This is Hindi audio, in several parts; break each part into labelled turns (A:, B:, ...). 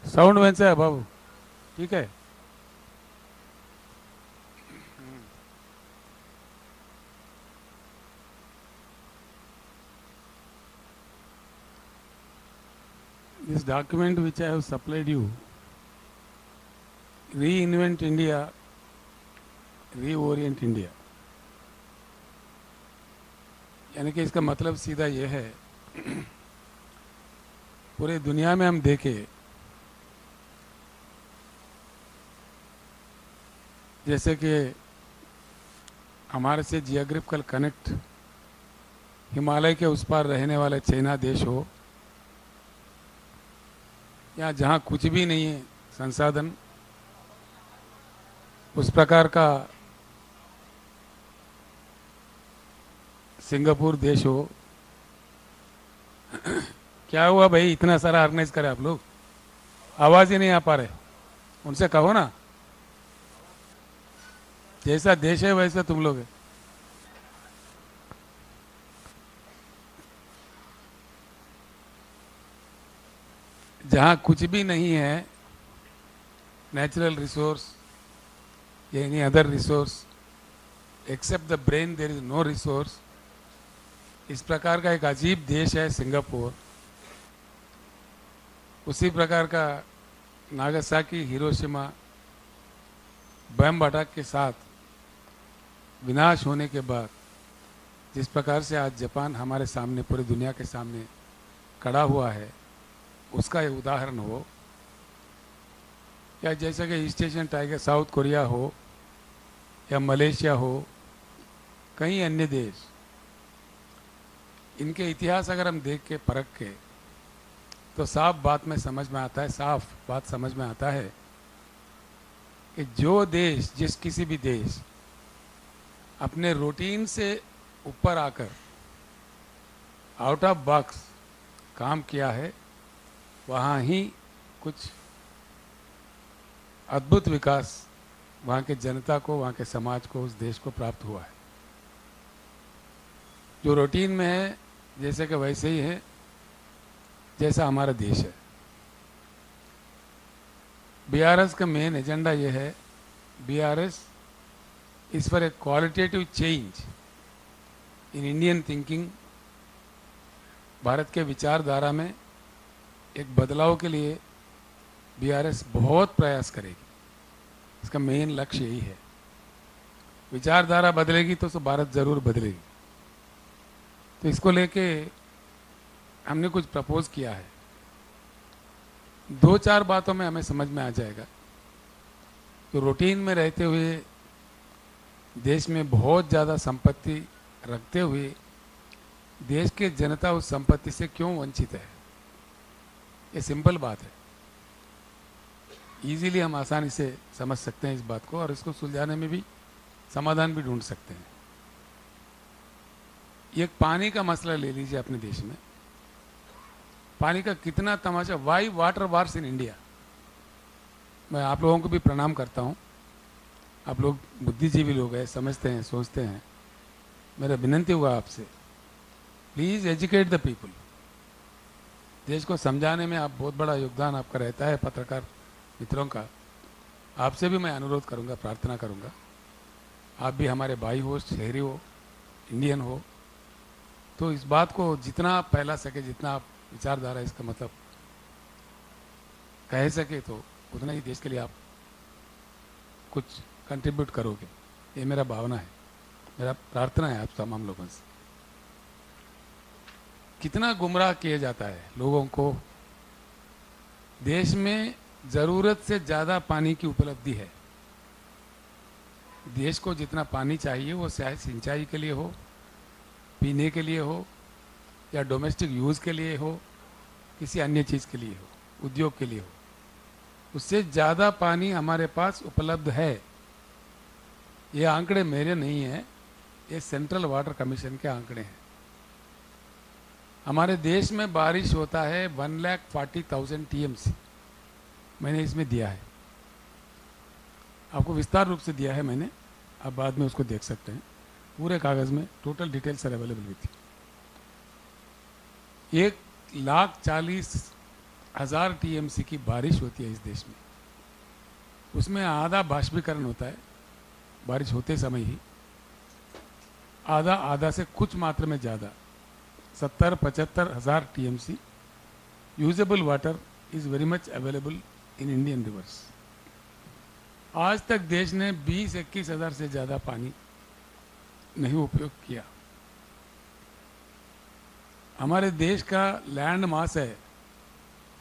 A: साउंड वैसा है बाबू, ठीक है। This document which I have supplied you, reinvent India, reorient India, यानी कि इसका मतलब सीधा ये है, पूरे दुनिया में हम देखें, जैसे कि हमारे से जियोग्राफिकल कनेक्ट हिमालय के उस पार रहने वाले चाइना देश हो, या जहाँ कुछ भी नहीं है संसाधन, उस प्रकार का सिंगापुर देश हो। क्या हुआ भाई, इतना सारा ऑर्गेनाइज करे आप लोग, आवाज़ ही नहीं आ पा रहे, उनसे कहो ना। जैसा देश है वैसा तुम लोग है। जहाँ कुछ भी नहीं है, नेचुरल रिसोर्स या any other resource except the brain, there is no resource. इस प्रकार का एक अजीब देश है सिंगापुर। उसी प्रकार का नागासाकी, हिरोशिमा बम अटैक के साथ विनाश होने के बाद जिस प्रकार से आज जापान हमारे सामने, पूरी दुनिया के सामने खड़ा हुआ है, उसका ये उदाहरण हो। या जैसा कि east Asian tiger south Korea हो या मलेशिया हो, कई अन्य देश, इनके इतिहास अगर हम देख के परख के, तो साफ बात में समझ में आता है, साफ बात समझ में आता है कि जो देश, जिस किसी भी देश अपने रूटीन से ऊपर आकर आउट ऑफ बॉक्स काम किया है, वहाँ ही कुछ अद्भुत विकास वहाँ के जनता को, वहाँ के समाज को, उस देश को प्राप्त हुआ है। जो रूटीन में है जैसे कि वैसे ही है जैसा हमारा देश है। बीआरएस का मेन एजेंडा ये है, BRS is for a qualitative change in Indian thinking. Bharat के विचारधारा में एक बदलाव के लिए बीआरएस बहुत प्रयास करेगी। इसका मेन लक्ष्य यही है। विचारधारा बदलेगी तो भारत जरूर बदलेगी। तो इसको लेके हमने कुछ प्रपोज किया है। दो चार बातों में हमें समझ में आ जाएगा। तो रूटीन में रहते हुए देश में बहुत ज़्यादा संपत्ति रखते हुए देश के जनता उस संपत्ति से क्यों वंचित है। ये सिंपल बात है, इजीली हम आसानी से समझ सकते हैं इस बात को, और इसको सुलझाने में भी समाधान भी ढूंढ सकते हैं। एक पानी का मसला ले लीजिए अपने देश में। पानी का कितना तमाशा, why water wars in India. मैं आप लोगों को भी प्रणाम करता हूँ। आप लोग बुद्धिजीवी लोग हैं, समझते हैं, सोचते हैं। मेरा विनंती हुआ आपसे, प्लीज़ एजुकेट द पीपल। देश को समझाने में आप बहुत बड़ा योगदान आपका रहता है, पत्रकार मित्रों का। आपसे भी मैं अनुरोध करूंगा, प्रार्थना करूंगा, आप भी हमारे भाई हो, शहरी हो, इंडियन हो, तो इस बात को जितना आप फैला सके, जितना आप विचारधारा, इसका मतलब कह सके, तो उतना ही देश के लिए आप कुछ कंट्रीब्यूट करोगे। ये मेरा भावना है, मेरा प्रार्थना है आप तमाम लोगों से। कितना गुमराह किया जाता है लोगों को। देश में ज़रूरत से ज़्यादा पानी की उपलब्धि है। देश को जितना पानी चाहिए वो चाहे सिंचाई के लिए हो, पीने के लिए हो, या डोमेस्टिक यूज़ के लिए हो, किसी अन्य चीज़ के लिए हो, उद्योग के लिए हो, उससे ज़्यादा पानी हमारे पास उपलब्ध है। ये आंकड़े मेरे नहीं हैं, ये सेंट्रल वाटर कमीशन के आंकड़े हैं। हमारे देश में बारिश होता है 1,40,000 TMC। मैंने इसमें दिया है, आपको विस्तार रूप से दिया है मैंने, आप बाद में उसको देख सकते हैं। पूरे कागज़ में टोटल डिटेल्स अवेलेबल हुई थी। 1,40,000 1000 टीएमसी की बारिश होती है इस देश में, उसमें आधा बाष्पीकरण होता है बारिश होते समय ही, आधा आधा से कुछ मात्रा में ज़्यादा 70-75 हज़ार TMC usable water is very much available in Indian reverse. आज तक देश ने 20-21 हज़ार से ज़्यादा पानी नहीं उपयोग किया। हमारे देश का लैंड मास है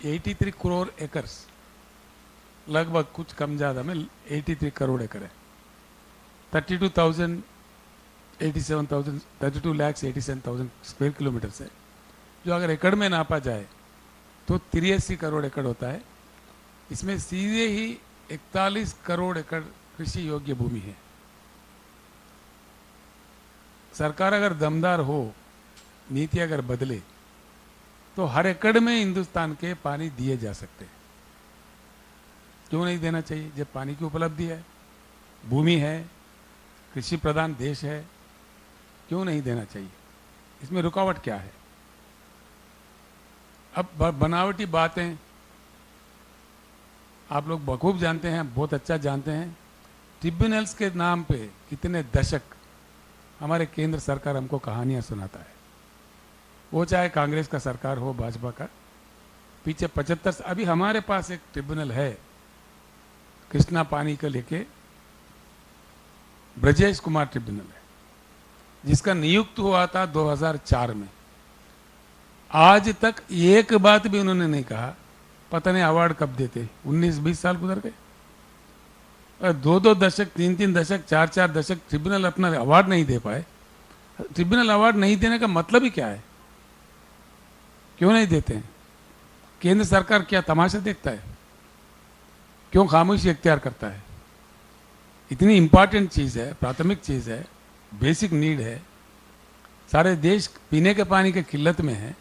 A: 83 करोड़ एकर्स, लगभग कुछ कम ज़्यादा में 83 करोड़ एकड़ है। 32 lakhs 87,000 स्क्वायर किलोमीटर है, जो अगर एकड़ में नापा जाए तो 83 करोड़ एकड़ होता है। इसमें सीधे ही 41 करोड़ एकड़ कृषि योग्य भूमि है। सरकार अगर दमदार हो, नीति अगर बदले, तो हर एकड़ में हिंदुस्तान के पानी दिए जा सकते हैं। क्यों नहीं देना चाहिए? जब पानी की उपलब्धि है, भूमि है, कृषि प्रधान देश है, क्यों नहीं देना चाहिए? इसमें रुकावट क्या है? अब बनावटी बातें आप लोग बखूब जानते हैं, बहुत अच्छा जानते हैं। ट्रिब्यूनल्स के नाम पे कितने दशक हमारे केंद्र सरकार हमको कहानियां सुनाता है, वो चाहे कांग्रेस का सरकार हो, भाजपा का। पीछे 75, अभी हमारे पास एक ट्रिब्यूनल है कृष्णा पानी को लेके, ब्रजेश कुमार ट्रिब्यूनल है, जिसका नियुक्त हुआ था 2004 में। आज तक एक बात भी उन्होंने नहीं कहा, पता नहीं अवार्ड कब देते। 19-20 साल गुजर गए, 2-2 दशक, 3-3 दशक, 4-4 दशक ट्रिब्यूनल अपना अवार्ड नहीं दे पाए। ट्रिब्यूनल अवार्ड नहीं देने का मतलब ही क्या है? क्यों नहीं देते हैं? केंद्र सरकार क्या तमाशा देखता है? क्यों खामोशी इख्तियार करता है? इतनी इंपॉर्टेंट चीज़ है, प्राथमिक चीज़ है, बेसिक नीड है। सारे देश पीने के पानी के किल्लत में है,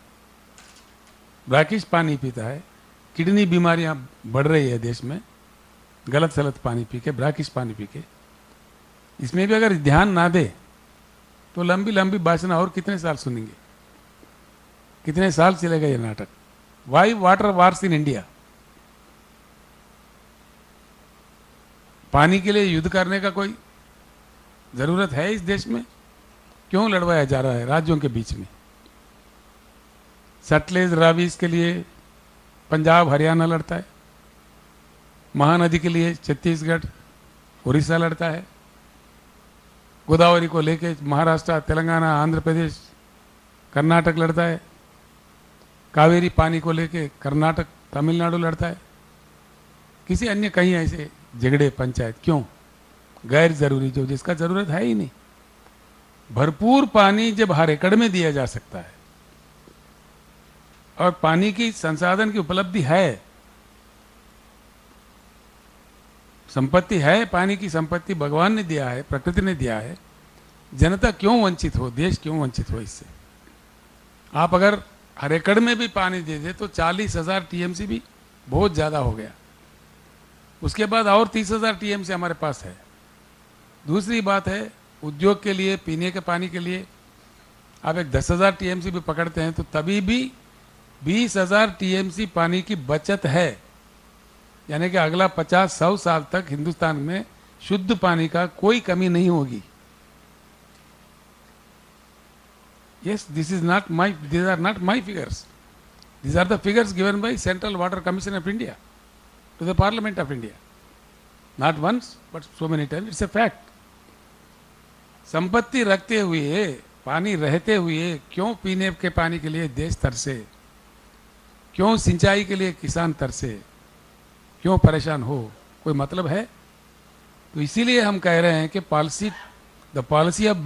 A: ब्रैकिश पानी पीता है, किडनी बीमारियां बढ़ रही है देश में, गलत सलत पानी पी के, ब्रैकिश पानी पी के। इसमें भी अगर ध्यान ना दे तो लंबी लंबी भाषण और कितने साल सुनेंगे? कितने साल चलेगा ये नाटक? Y water wars in India? पानी के लिए युद्ध करने का कोई जरूरत है इस देश में? क्यों लड़वाया जा रहा है राज्यों के बीच में? सतलेज रावीज के लिए पंजाब हरियाणा लड़ता है, महानदी के लिए छत्तीसगढ़ उड़ीसा लड़ता है, गोदावरी को लेके महाराष्ट्र, तेलंगाना, आंध्र प्रदेश, कर्नाटक लड़ता है, कावेरी पानी को लेके कर्नाटक, तमिलनाडु लड़ता है। किसी अन्य कहीं ऐसे झगड़े पंचायत क्यों? गैर जरूरी, जो जिसका जरूरत है ही नहीं। भरपूर पानी जब हर एकड़ में दिया जा सकता है और पानी की संसाधन की उपलब्धि है, संपत्ति है, पानी की संपत्ति भगवान ने दिया है, प्रकृति ने दिया है, जनता क्यों वंचित हो? देश क्यों वंचित हो इससे? आप अगर हर एकड़ में भी पानी दे दे तो 40,000 टीएमसी भी बहुत ज़्यादा हो गया। उसके बाद और 30,000 टीएमसी हमारे पास है। दूसरी बात है, उद्योग के लिए, पीने के पानी के लिए आप एक 10,000 टीएमसी भी पकड़ते हैं तो तभी भी 20,000 टीएमसी पानी की बचत है। यानी कि अगला 50-100 साल तक हिंदुस्तान में शुद्ध पानी का कोई कमी नहीं होगी। Yes, these are not my figures. These are the figures given by Central Water Commission of India to the Parliament of India. Not once, but so many times. It's a fact. संपत्ति रखते हुए, पानी रहते हुए क्यों पीने के पानी के लिए देश तरसे? क्यों सिंचाई के लिए किसान तरसे? क्यों परेशान हो? कोई मतलब है? तो इसीलिए हम कह रहे हैं कि द पॉलिसी ऑफ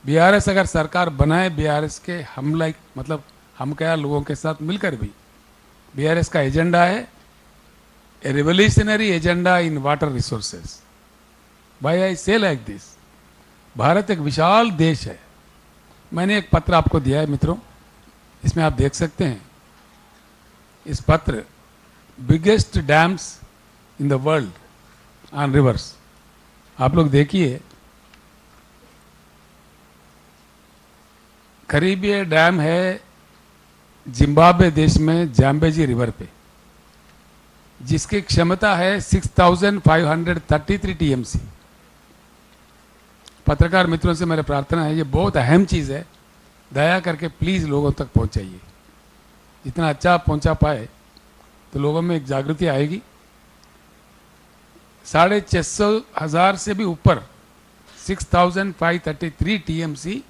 A: बीआरएस अगर सरकार बनाए, बीआरएस के हम लाइक, मतलब हम क्या लोगों के साथ मिलकर भी, बीआरएस का एजेंडा है a revolutionary agenda in water resources. Why I say like this? Bharat एक विशाल देश है। मैंने एक पत्र आपको दिया है मित्रों, इसमें आप देख सकते हैं। इस पत्र biggest dams in the world on reverse, आप लोग देखिए। करीब ये डैम है जिम्बाब्वे देश में जाम्बेजी रिवर पे, जिसकी क्षमता है 6,533 टीएमसी। पत्रकार मित्रों से मेरी प्रार्थना है, ये बहुत अहम चीज़ है, दया करके प्लीज़ लोगों तक पहुंचाइए। जितना अच्छा आप पहुंचा पाए तो लोगों में एक जागृति आएगी। 650,000 से भी ऊपर 6,533 टीएमसी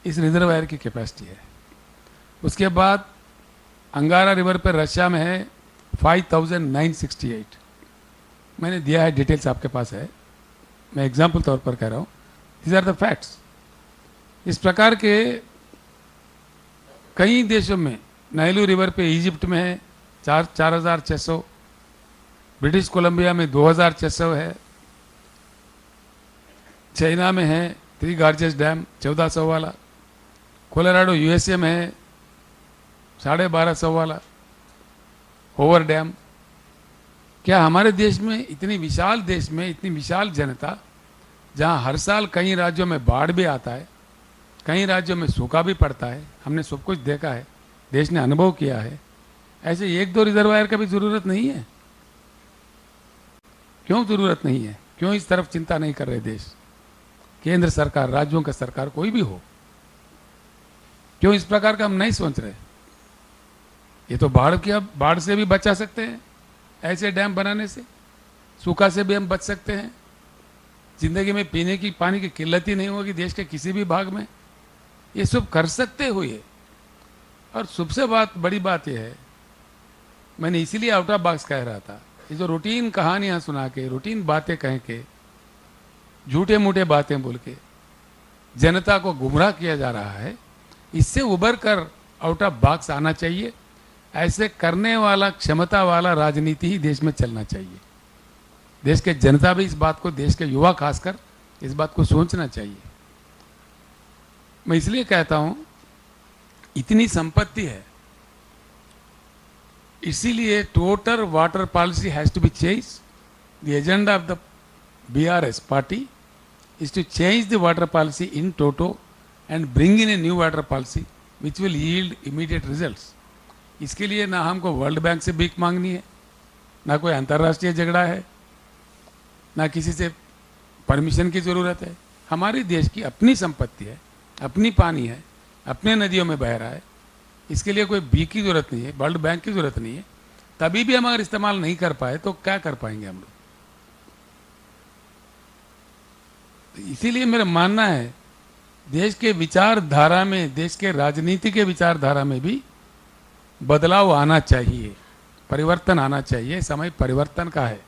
A: इस रिजर्वायर की कैपेसिटी है। उसके बाद अंगारा रिवर पर रशिया में है 5,968। मैंने दिया है, डिटेल्स आपके पास है, मैं एग्जाम्पल तौर पर कह रहा हूँ, दीज आर द फैक्ट्स। इस प्रकार के कई देशों में, नाइलू रिवर पे इजिप्ट में है 4,600, ब्रिटिश कोलंबिया में 2,600 है, चाइना में है 3 गार्जेस डैम 1,400 वाला, कोलोराडो यूएसए में है 1,250 वाला ओवर डैम। क्या हमारे देश में, इतनी विशाल देश में इतनी विशाल जनता, जहां हर साल कई राज्यों में बाढ़ भी आता है, कई राज्यों में सूखा भी पड़ता है, हमने सब कुछ देखा है, देश ने अनुभव किया है, ऐसे 1-2 रिजर्वायर का भी जरूरत नहीं है? क्यों जरूरत नहीं है? क्यों इस तरफ चिंता नहीं कर रहे देश, केंद्र सरकार, राज्यों का सरकार, कोई भी हो? क्यों इस प्रकार का हम नहीं सोच रहे? ये तो बाढ़ से भी बचा सकते हैं, ऐसे डैम बनाने से सूखा से भी हम बच सकते हैं, जिंदगी में पीने की पानी की किल्लत ही नहीं होगी देश के किसी भी भाग में। ये सब कर सकते हुए, और सबसे बड़ी बात यह है, मैंने इसीलिए आउट ऑफ बॉक्स कह रहा था, ये जो रूटीन कहानियां सुना के, रूटीन बातें कह के, झूठे मूठे बातें बोल के जनता को गुमराह किया जा रहा है, इससे उबर कर आउट ऑफ बॉक्स आना चाहिए। ऐसे करने वाला, क्षमता वाला राजनीति ही देश में चलना चाहिए। देश के जनता भी इस बात को, देश के युवा खासकर इस बात को सोचना चाहिए। मैं इसलिए कहता हूं, इतनी संपत्ति है, इसीलिए total water policy has to be change. The agenda of the BRS party is to change the water policy in toto and bring in a new water policy which will yield immediate results. इसके लिए ना हमको वर्ल्ड बैंक से भीख मांगनी है, ना कोई अंतर्राष्ट्रीय झगड़ा है, ना किसी से परमिशन की ज़रूरत है। हमारे देश की अपनी संपत्ति है, अपनी पानी है, अपने नदियों में बह रहा है, इसके लिए कोई भीख की ज़रूरत नहीं है, वर्ल्ड बैंक की ज़रूरत नहीं है। तभी भी हम अगर इस्तेमाल नहीं कर पाए तो क्या कर पाएंगे हम लोग? इसीलिए मेरा मानना है, देश के विचारधारा में, देश के राजनीति के विचारधारा में भी बदलाव आना चाहिए, परिवर्तन आना चाहिए। समय परिवर्तन का है।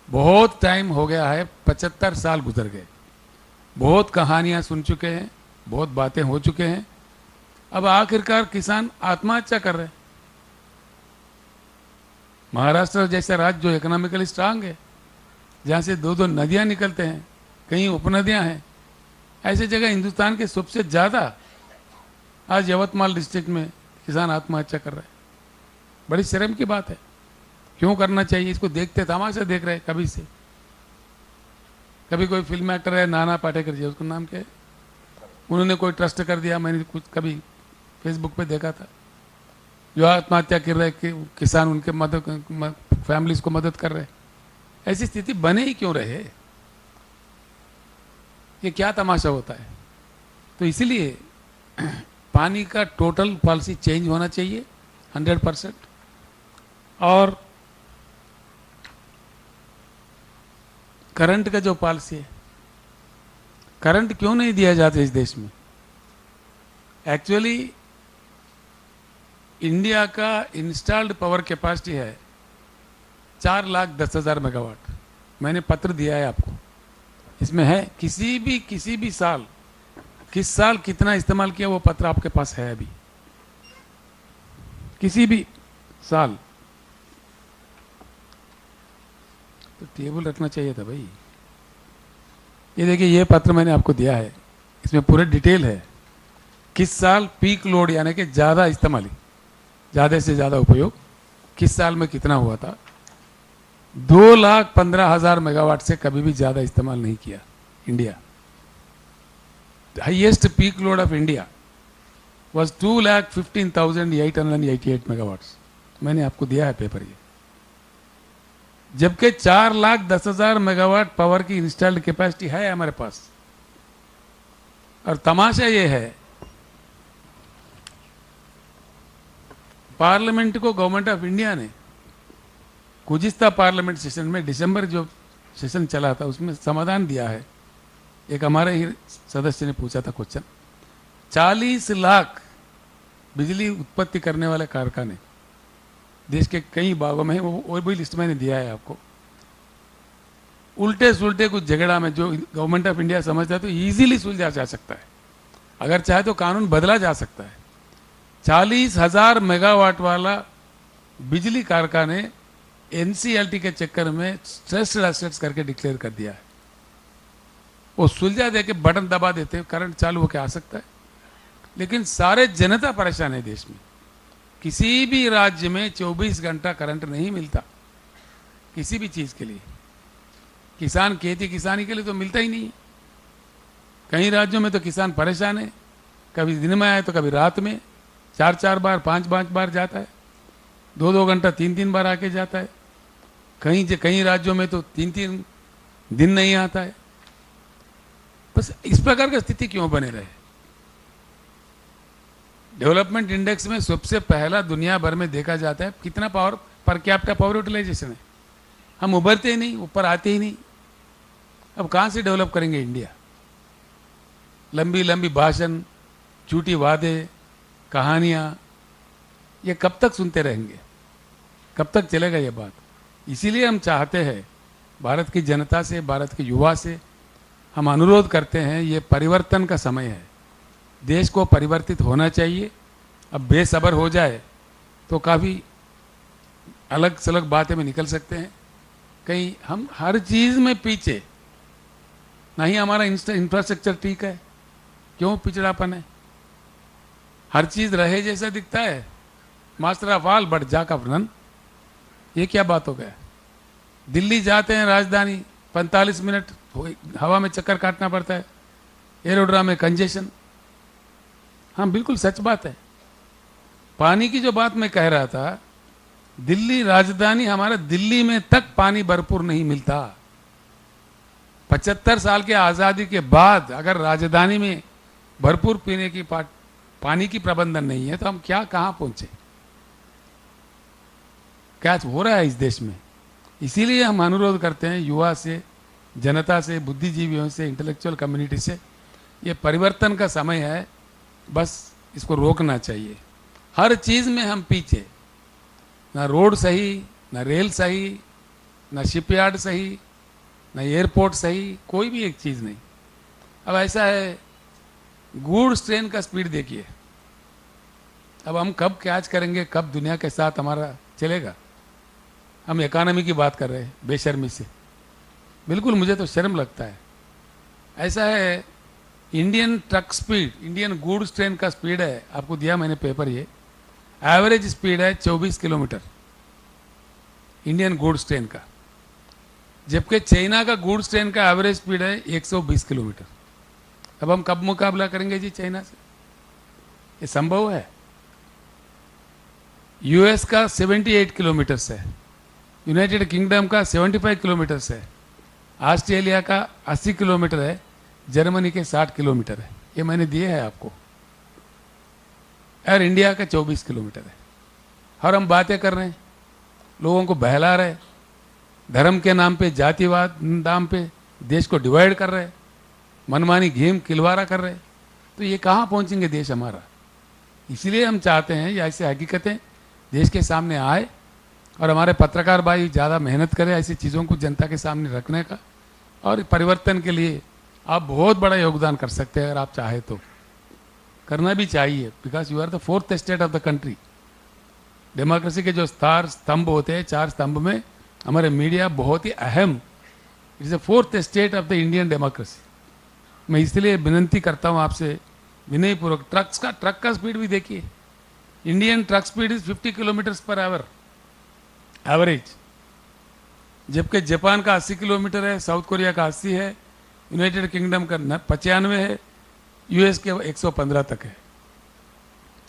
A: बहुत टाइम हो गया है, 75 साल गुजर गए, बहुत कहानियां सुन चुके हैं, बहुत बातें हो चुके हैं। अब आखिरकार किसान आत्महत्या कर रहे हैं। महाराष्ट्र जैसा राज्य जो इकोनॉमिकली स्ट्रांग है, जहां से 2-2 नदियां निकलते हैं, कहीं उपनदियां हैं, ऐसे जगह हिंदुस्तान के सबसे ज़्यादा आज यवतमाल डिस्ट्रिक्ट में किसान आत्महत्या कर रहे हैं। बड़ी शर्म की बात है। क्यों करना चाहिए? इसको देखते तमाशा देख रहे हैं कभी से। कभी कोई फिल्म एक्टर है, नाना पाटेकर जी, उसका नाम क्या है, उन्होंने कोई ट्रस्ट कर दिया, मैंने कुछ कभी फेसबुक पे देखा था, जो आत्महत्या कर रहे कि किसान उनके फैमिलीज को मदद कर रहे। ऐसी स्थिति बने ही क्यों रहे? ये क्या तमाशा होता है? तो इसीलिए पानी का टोटल पॉलिसी चेंज होना चाहिए 100%। और करंट का जो पॉलिसी है, करंट क्यों नहीं दिया जाता इस देश में? एक्चुअली इंडिया का इंस्टॉल्ड पावर कैपेसिटी है 4,10,000 मेगावाट। मैंने पत्र दिया है आपको, इसमें है किसी भी साल, किस साल कितना इस्तेमाल किया, वो पत्र आपके पास है अभी। किसी भी साल तो टेबल रखना चाहिए था भाई। ये देखिए, ये पत्र मैंने आपको दिया है, इसमें पूरे डिटेल है किस साल पीक लोड यानी कि ज़्यादा इस्तेमाली, ज़्यादा से ज़्यादा उपयोग किस साल में कितना हुआ था। 2,15,000 मेगावाट से कभी भी ज़्यादा इस्तेमाल नहीं किया India. Highest peak load of India was 2,15,888 megawatts. मैंने आपको दिया है पेपर ये, जबकि 4,10,000 मेगावाट पावर की इंस्टॉल्ड कैपेसिटी है हमारे पास। और तमाशा ये है, पार्लियामेंट को गवर्नमेंट ऑफ इंडिया ने गुज़िश्ता पार्लियामेंट सेशन में, दिसंबर जो सेशन चला था उसमें समाधान दिया है। एक हमारे ही सदस्य ने पूछा था क्वेश्चन, 40 लाख बिजली उत्पत्ति करने वाले कारखाने देश के कई भागों में है, वो भी लिस्ट मैंने दिया है आपको। उल्टे सुलटे कुछ झगड़ा में जो गवर्नमेंट ऑफ इंडिया समझता है तो इजीली सुलझा जा सकता है, अगर चाहे तो कानून बदला जा सकता है। 40,000 मेगावाट वाला बिजली कारखाने एनसीएलटी के चक्कर में स्ट्रेस्ड एसेट्स करके डिक्लेयर कर दिया है। वो सुलझा दे के बटन दबा देते हैं, करंट चालू होकर आ सकता है, लेकिन सारे जनता परेशान है देश में। किसी भी राज्य में 24 घंटा करंट नहीं मिलता किसी भी चीज के लिए। किसान खेती किसानी के लिए तो मिलता ही नहीं। कई राज्यों में तो किसान परेशान है, कभी दिन में आए तो कभी रात में, 4-4 बार 5-5 बार जाता है, 2-2 घंटा 3-3 बार आके जाता है। कई राज्यों में तो 3-3 दिन नहीं आता है। बस इस प्रकार की स्थिति क्यों बने रहे? डेवलपमेंट इंडेक्स में सबसे पहला दुनिया भर में देखा जाता है कितना power per capita power utilisation है। हम उभरते ही नहीं, ऊपर आते ही नहीं। अब कहां से डेवलप करेंगे इंडिया? लंबी लंबी भाषण, झूठी वादे, कहानियां, ये कब तक सुनते रहेंगे? कब तक चलेगा ये बात? इसीलिए हम चाहते हैं, भारत की जनता से, भारत के युवा से हम अनुरोध करते हैं, ये परिवर्तन का समय है। देश को परिवर्तित होना चाहिए। अब बेसब्र हो जाए तो काफ़ी अलग सलग बातें में निकल सकते हैं। कहीं हम हर चीज़ में पीछे नहीं, हमारा इंफ्रास्ट्रक्चर ठीक है, क्यों पिछड़ापन है? हर चीज़ रहे जैसा दिखता है, master of all but jack of none. ये क्या बात हो गया? दिल्ली जाते हैं राजधानी, 45 मिनट हवा में चक्कर काटना पड़ता है, एरोड्राम में कंजेशन। हाँ, बिल्कुल सच बात है। पानी की जो बात मैं कह रहा था, दिल्ली राजधानी, हमारा दिल्ली में तक पानी भरपूर नहीं मिलता। 75 साल के आज़ादी के बाद अगर राजधानी में भरपूर पीने की पानी की प्रबंधन नहीं है तो हम क्या कहाँ पहुंचे? क्या हो रहा है इस देश में? इसीलिए हम अनुरोध करते हैं युवा से, जनता से, बुद्धिजीवियों से, इंटेलेक्चुअल कम्युनिटी से, ये परिवर्तन का समय है, बस इसको रोकना चाहिए। हर चीज़ में हम पीछे, ना रोड सही, ना रेल सही, ना शिपयार्ड सही, ना एयरपोर्ट सही, कोई भी एक चीज़ नहीं। अब ऐसा है, गूड्स ट्रेन का स्पीड देखिए। अब हम कब कैच करेंगे, कब दुनिया के साथ हमारा चलेगा? हम इकोनॉमी की बात कर रहे हैं बेशर्मी से। बिल्कुल, मुझे तो शर्म लगता है। ऐसा है, Indian truck speed, Indian goods train का स्पीड है, आपको दिया मैंने पेपर, ये एवरेज स्पीड है 24 किलोमीटर इंडियन गूड्स ट्रेन का, जबकि चाइना का गूड्स ट्रेन का एवरेज स्पीड है 120 किलोमीटर। अब हम कब मुकाबला करेंगे जी चाइना से? ये संभव है? यूएस का 78 किलोमीटर है, यूनाइटेड किंगडम का 75 किलोमीटर है, ऑस्ट्रेलिया का 80 किलोमीटर है, जर्मनी के 60 किलोमीटर है। ये मैंने दिए है आपको। और इंडिया का 24 किलोमीटर है। और हम बातें कर रहे हैं, लोगों को बहला रहे, धर्म के नाम पे, जातिवाद नाम पे देश को डिवाइड कर रहे, मनमानी गेम खिलवाड़ा कर रहे। तो ये कहाँ पहुंचेंगे देश हमारा? इसलिए हम चाहते हैं ये ऐसी हकीकतें देश के सामने आए और हमारे पत्रकार भाई ज़्यादा मेहनत करें ऐसी चीज़ों को जनता के सामने रखने का। और परिवर्तन के लिए आप बहुत बड़ा योगदान कर सकते हैं, अगर आप चाहे तो करना भी चाहिए, because you are the 4th state of the country. Democracy के जो स्तंभ होते हैं, 4 स्तंभ में हमारे मीडिया बहुत ही अहम, it is the 4th state of the Indian democracy. मैं इसलिए विनती करता हूँ आपसे विनयपूर्वक, ट्रक का स्पीड भी देखिए। Indian truck speed is 50 kilometres per hour average, जबकि जापान का 80 किलोमीटर है, साउथ कोरिया का 80 है, यूनाइटेड किंगडम का 95 है, यूएस के 115 तक है।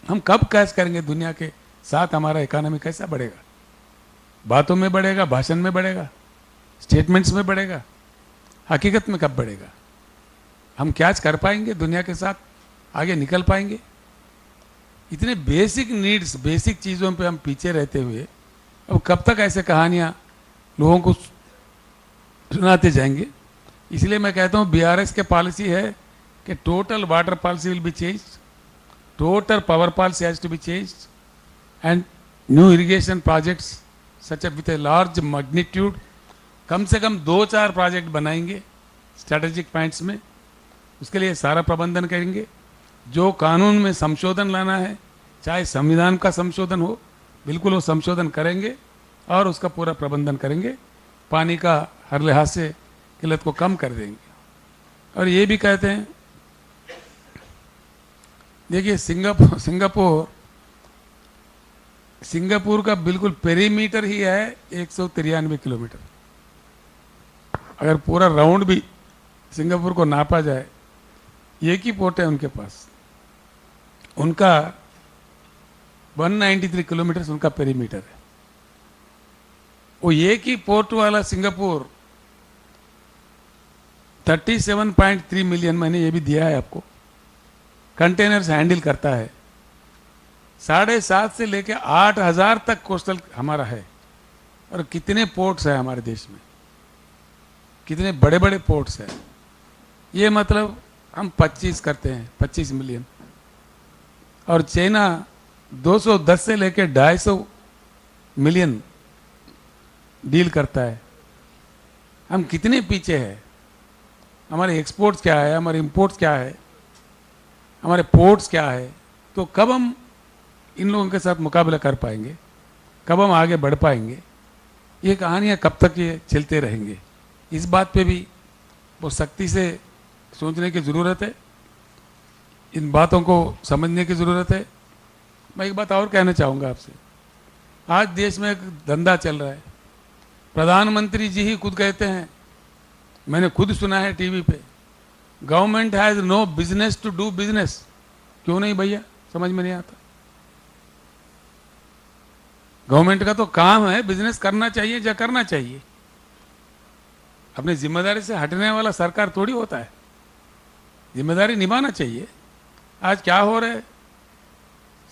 A: हम कब कैच करेंगे दुनिया के साथ? हमारा इकोनॉमी कैसा बढ़ेगा? बातों में बढ़ेगा, भाषण में बढ़ेगा, स्टेटमेंट्स में बढ़ेगा, हकीकत में कब बढ़ेगा? हम कैच कर पाएंगे दुनिया के साथ? आगे निकल पाएंगे? इतने बेसिक नीड्स, बेसिक चीज़ों पे हम पीछे रहते हुए अब कब तक ऐसे कहानियाँ लोगों को सुनाते जाएंगे? इसलिए मैं कहता हूँ बीआरएस के पॉलिसी है कि total water policy will be change, total power policy has to be change, and new irrigation projects such with a large magnitude, कम से कम 2-4 प्रोजेक्ट बनाएंगे स्ट्रेटेजिक पॉइंट्स में। उसके लिए सारा प्रबंधन करेंगे। जो कानून में संशोधन लाना है, चाहे संविधान का संशोधन हो, बिल्कुल वो संशोधन करेंगे और उसका पूरा प्रबंधन करेंगे। पानी का हर लिहाज से किल्लत को कम कर देंगे। और ये भी कहते हैं, देखिए सिंगापुर का बिल्कुल पेरीमीटर ही है 193 किलोमीटर। अगर पूरा राउंड भी सिंगापुर को नापा जाए, एक ही पोर्ट है उनके पास, उनका 193 किलोमीटर उनका पेरीमीटर है। वो एक ही पोर्ट वाला सिंगापुर 37.3 मिलियन, मैंने ये भी दिया है आपको, कंटेनर्स हैंडल करता है। 7.5 से लेकर 8,000 तक कोस्टल हमारा है। और कितने पोर्ट्स है हमारे देश में, कितने बड़े बड़े पोर्ट्स हैं। ये मतलब हम 25 करते हैं, 25 मिलियन। और चाइना 210 से लेकर 250 मिलियन डील करता है। हम कितने पीछे हैं? हमारे एक्सपोर्ट्स क्या है, हमारे इंपोर्ट्स क्या है, हमारे पोर्ट्स क्या है? तो कब हम इन लोगों के साथ मुकाबला कर पाएंगे? कब हम आगे बढ़ पाएंगे? ये कहानियाँ कब तक ये चलते रहेंगे? इस बात पे भी बहुत सख्ती से सोचने की ज़रूरत है, इन बातों को समझने की ज़रूरत है। मैं एक बात और कहना चाहूँगा आपसे। आज देश में एक धंधा चल रहा है, प्रधानमंत्री जी ही खुद कहते हैं, मैंने खुद सुना है टीवी पे, government has no business to do business. क्यों नहीं भैया? समझ में नहीं आता। गवर्नमेंट का तो काम है बिजनेस करना चाहिए या करना चाहिए। अपनी जिम्मेदारी से हटने वाला सरकार थोड़ी होता है, जिम्मेदारी निभाना चाहिए। आज क्या हो रहा है?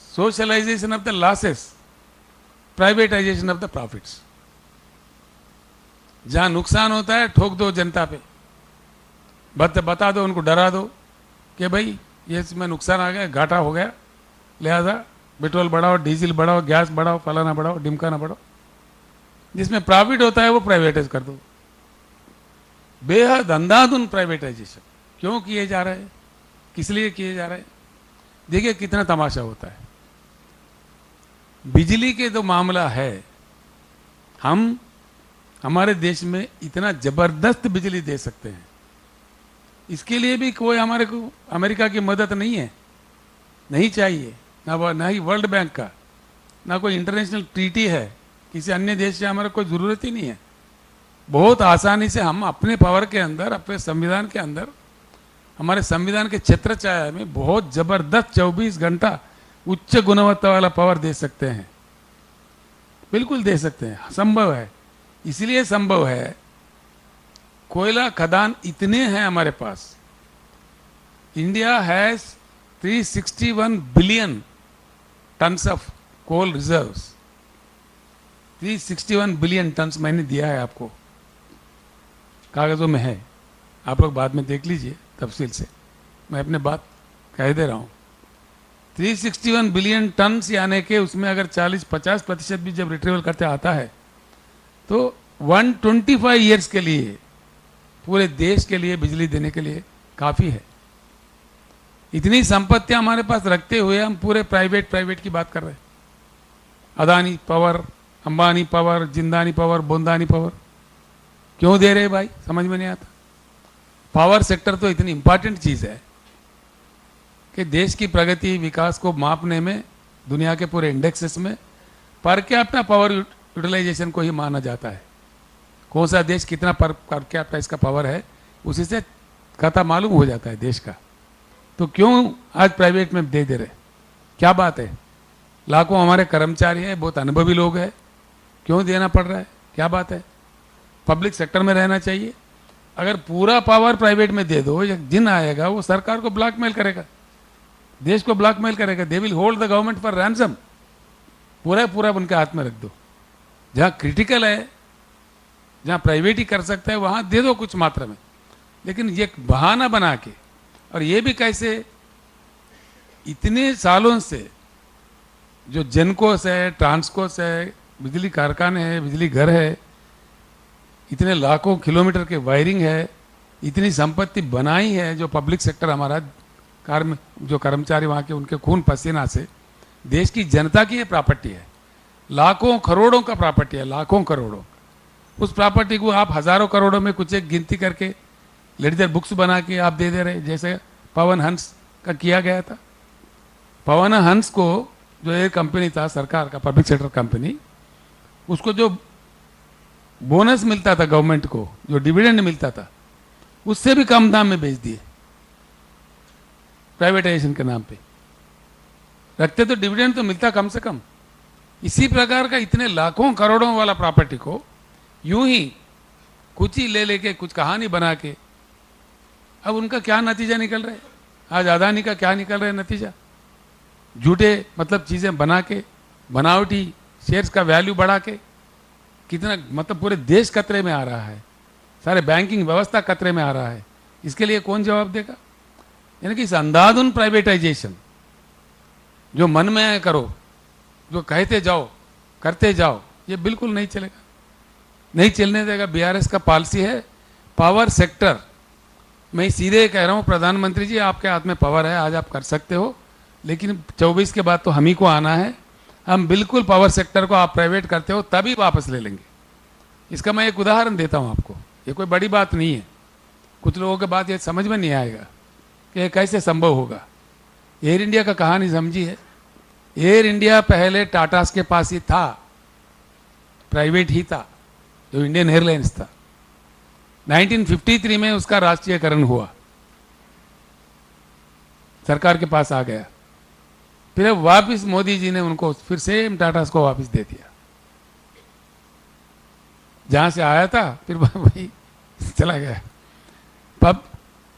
A: Socialization of the losses, privatization of the profits. जहां नुकसान होता है ठोक दो जनता पे, बता दो, उनको डरा दो कि भाई ये इसमें नुकसान आ गया, घाटा हो गया, लिहाजा पेट्रोल बढ़ाओ, डीजल बढ़ाओ, गैस बढ़ाओ, फलाना बढ़ाओ, ढिमकाना बढ़ाओ। जिसमें प्रॉफिट होता है वो प्राइवेटाइज कर दो। बेहद अंधाधुन प्राइवेटाइजेशन क्यों किए जा रहे हैं? किस लिए किए जा रहे हैं? देखिए कितना तमाशा होता है। बिजली के जो मामला है, हम हमारे देश में इतना जबरदस्त बिजली दे सकते हैं, इसके लिए भी कोई हमारे को अमेरिका की मदद नहीं है, नहीं चाहिए, ना ही वर्ल्ड बैंक का, ना कोई इंटरनेशनल ट्रीटी है, किसी अन्य देश से हमारे कोई ज़रूरत ही नहीं है। बहुत आसानी से हम अपने पावर के अंदर, अपने संविधान के अंदर, हमारे संविधान के छत्रछाया में बहुत जबरदस्त 24 घंटा उच्च गुणवत्ता वाला पावर दे सकते हैं। बिल्कुल दे सकते हैं, संभव है। इसलिए संभव है, कोयला खदान इतने हैं हमारे पास। India has 361 billion tons of coal reserves. 361 billion tons मैंने दिया है आपको, कागजों में है, आप लोग बाद में देख लीजिए तफसील से, मैं अपने बात कह दे रहा हूँ। 361 बिलियन टन्स यानी कि उसमें अगर 40-50% भी जब रिट्रीवल करते आता है तो 125 ईयर्स के लिए, पूरे देश के लिए बिजली देने के लिए काफ़ी है। इतनी संपत्तियां हमारे पास रखते हुए हम पूरे प्राइवेट की बात कर रहे हैं। अदानी पावर, अंबानी पावर, जिंदानी पावर, बोंदानी पावर क्यों दे रहे भाई? समझ में नहीं आता। पावर सेक्टर तो इतनी इंपॉर्टेंट चीज़ है कि देश की प्रगति, विकास को मापने में दुनिया के पूरे इंडेक्सेस में पर कैपिटा पावर यूटिलाइजेशन को ही माना जाता है। कौन सा देश कितना पर कैपिटा इसका पावर है, उसी से खाता मालूम हो जाता है देश का। तो क्यों आज प्राइवेट में दे रहे? क्या बात है? लाखों हमारे कर्मचारी हैं, बहुत अनुभवी लोग हैं, क्यों देना पड़ रहा है? क्या बात है? पब्लिक सेक्टर में रहना चाहिए। अगर पूरा पावर प्राइवेट में दे दो, एक दिन आएगा वो सरकार को ब्लैकमेल करेगा, देश को ब्लैकमेल करेगा। They will hold the government for ransom. पूरा पूरा उनके हाथ में रख दो। जहाँ क्रिटिकल है, जहाँ प्राइवेट ही कर सकता है, वहाँ दे दो कुछ मात्रा में। लेकिन ये बहाना बना के, और ये भी कैसे, इतने सालों से जो जेनकोस है, ट्रांसकोस है, बिजली कारखाने हैं, बिजली घर है, इतने लाखों किलोमीटर के वायरिंग है, इतनी संपत्ति बनाई है, जो पब्लिक सेक्टर हमारा जो कर्मचारी वहाँ के, उनके खून पसीना से देश की जनता की ये प्रॉपर्टी है, लाखों करोड़ों का प्रॉपर्टी है, लाखों करोड़ों। उस प्रॉपर्टी को आप हजारों करोड़ों में कुछ एक गिनती करके लेडीजर बुक्स बना के आप दे रहे, जैसे पवन हंस का किया गया था। पवन हंस को जो एक कंपनी था सरकार का, पब्लिक सेक्टर कंपनी, उसको जो बोनस मिलता था गवर्नमेंट को, जो डिविडेंड मिलता था, उससे भी कम दाम में बेच दिए प्राइवेटाइजेशन के नाम पे। रखते तो डिविडेंड तो मिलता कम से कम। इसी प्रकार का इतने लाखों करोड़ों वाला प्रॉपर्टी को यूं ही कुछ ही ले लेके, कुछ कहानी बना के, अब उनका क्या नतीजा निकल रहा है? आज अदानी का क्या निकल रहा है नतीजा? झूठे मतलब चीजें बना के, बनावटी शेयर्स का वैल्यू बढ़ा के, कितना मतलब पूरे देश खतरे में आ रहा है, सारे बैंकिंग व्यवस्था खतरे में आ रहा है। इसके लिए कौन जवाब देगा? यानी कि इस अंधाधुन प्राइवेटाइजेशन, जो मन में है करो, जो कहते जाओ करते जाओ, ये बिल्कुल नहीं चलेगा, नहीं चलने देगा। बीआरएस का पॉलिसी है पावर सेक्टर। मैं सीधे कह रहा हूं, प्रधानमंत्री जी आपके हाथ में पावर है, आज आप कर सकते हो, लेकिन 24 के बाद तो हम ही को आना है। हम बिल्कुल पावर सेक्टर को आप प्राइवेट करते हो तभी वापस ले लेंगे। इसका मैं एक उदाहरण देता हूं आपको, ये कोई बड़ी बात नहीं है। कुछ लोगों के बात ये समझ में नहीं आएगा कि ये कैसे संभव होगा। एयर इंडिया का कहानी समझी है। एयर इंडिया पहले टाटास के पास ही था, प्राइवेट ही था, जो इंडियन एयरलाइंस था। 1953 में उसका राष्ट्रीयकरण हुआ, सरकार के पास आ गया। फिर वापस मोदी जी ने उनको फिर सेम टाटास को वापस दे दिया, जहां से आया था फिर वही चला गया। अब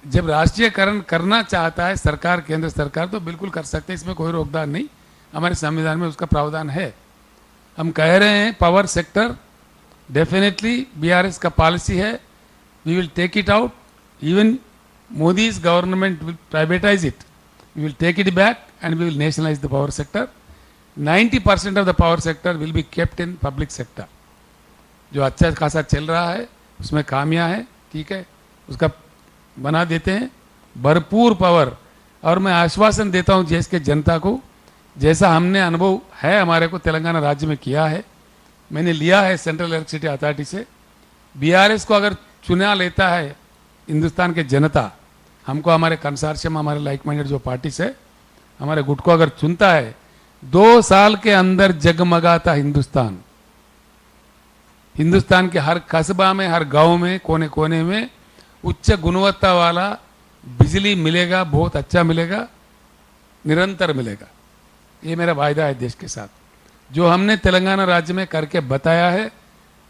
A: जब राष्ट्रीयकरण करना चाहता है सरकार, केंद्र सरकार, तो बिल्कुल कर सकते हैं, इसमें कोई रोकदार नहीं, हमारे संविधान में उसका प्रावधान है। हम कह रहे हैं पावर सेक्टर डेफिनेटली बीआरएस का पॉलिसी है, we will take it out, even Modi's government will privatize it, we will take it back and we will nationalize the power sector. 90% of the power sector will be kept in public sector. जो अच्छा खासा चल रहा है उसमें खामियां है, ठीक है, उसका बना देते हैं भरपूर पावर। और मैं आश्वासन देता हूं देश के जनता को, जैसा हमने अनुभव है हमारे को तेलंगाना राज्य में किया है, मैंने लिया है सेंट्रल इलेक्ट्रिसिटी अथॉरिटी से। बीआरएस को अगर चुना लेता है हिंदुस्तान के जनता, हमको हमारे कंसोर्शियम, हमारे लाइक माइंडेड जो पार्टी से, हमारे गुट को अगर चुनता है, 2 साल के अंदर जगमगाता हिंदुस्तान, हिंदुस्तान के हर कस्बा में, हर गांव में, कोने कोने में उच्च गुणवत्ता वाला बिजली मिलेगा, बहुत अच्छा मिलेगा, निरंतर मिलेगा। ये मेरा वायदा है देश के साथ, जो हमने तेलंगाना राज्य में करके बताया है।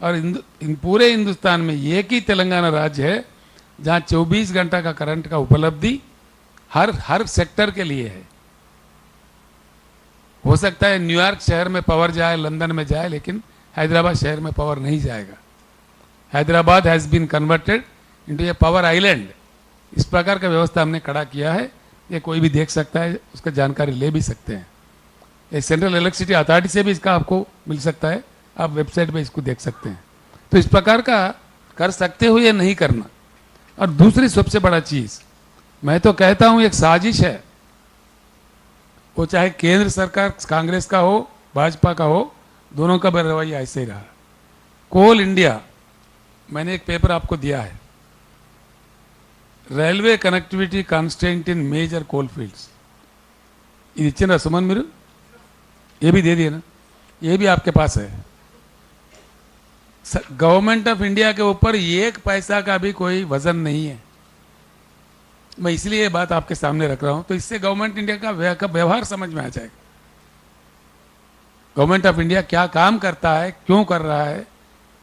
A: और पूरे हिंदुस्तान में एक ही तेलंगाना राज्य है जहां 24 घंटा का करंट का उपलब्धि हर सेक्टर के लिए है। हो सकता है न्यूयॉर्क शहर में पावर जाए, लंदन में जाए, लेकिन हैदराबाद शहर में पावर नहीं जाएगा। Hyderabad has been converted into a power island. इस प्रकार का व्यवस्था हमने खड़ा किया है, ये कोई भी देख सकता है, उसका जानकारी ले भी सकते हैं। ये सेंट्रल इलेक्ट्रिसिटी अथॉरिटी से भी इसका आपको मिल सकता है, आप वेबसाइट पे इसको देख सकते हैं। तो इस प्रकार का कर सकते हो या नहीं करना। और दूसरी सबसे बड़ा चीज मैं तो कहता हूं एक साजिश है, वो चाहे केंद्र सरकार कांग्रेस का हो, भाजपा का हो, दोनों का रवैया ऐसे ही रहा। कोल इंडिया, मैंने एक पेपर आपको दिया है, రైల్వే కనెక్టివిటీ కాన్స్టెంట్ इन मेजर कोल फील्ड्स। ఇది ఇచ్చిన सुमन మీరు ये भी दे दिए ना, ये भी आपके पास है। गवर्नमेंट ऑफ इंडिया के ऊपर 1 पैसा का भी कोई वजन नहीं है। मैं इसलिए ये बात आपके सामने रख रहा हूं, तो इससे गवर्नमेंट इंडिया का व्यवहार समझ में आ जाएगा। गवर्नमेंट ऑफ इंडिया क्या काम करता है, क्यों कर रहा है,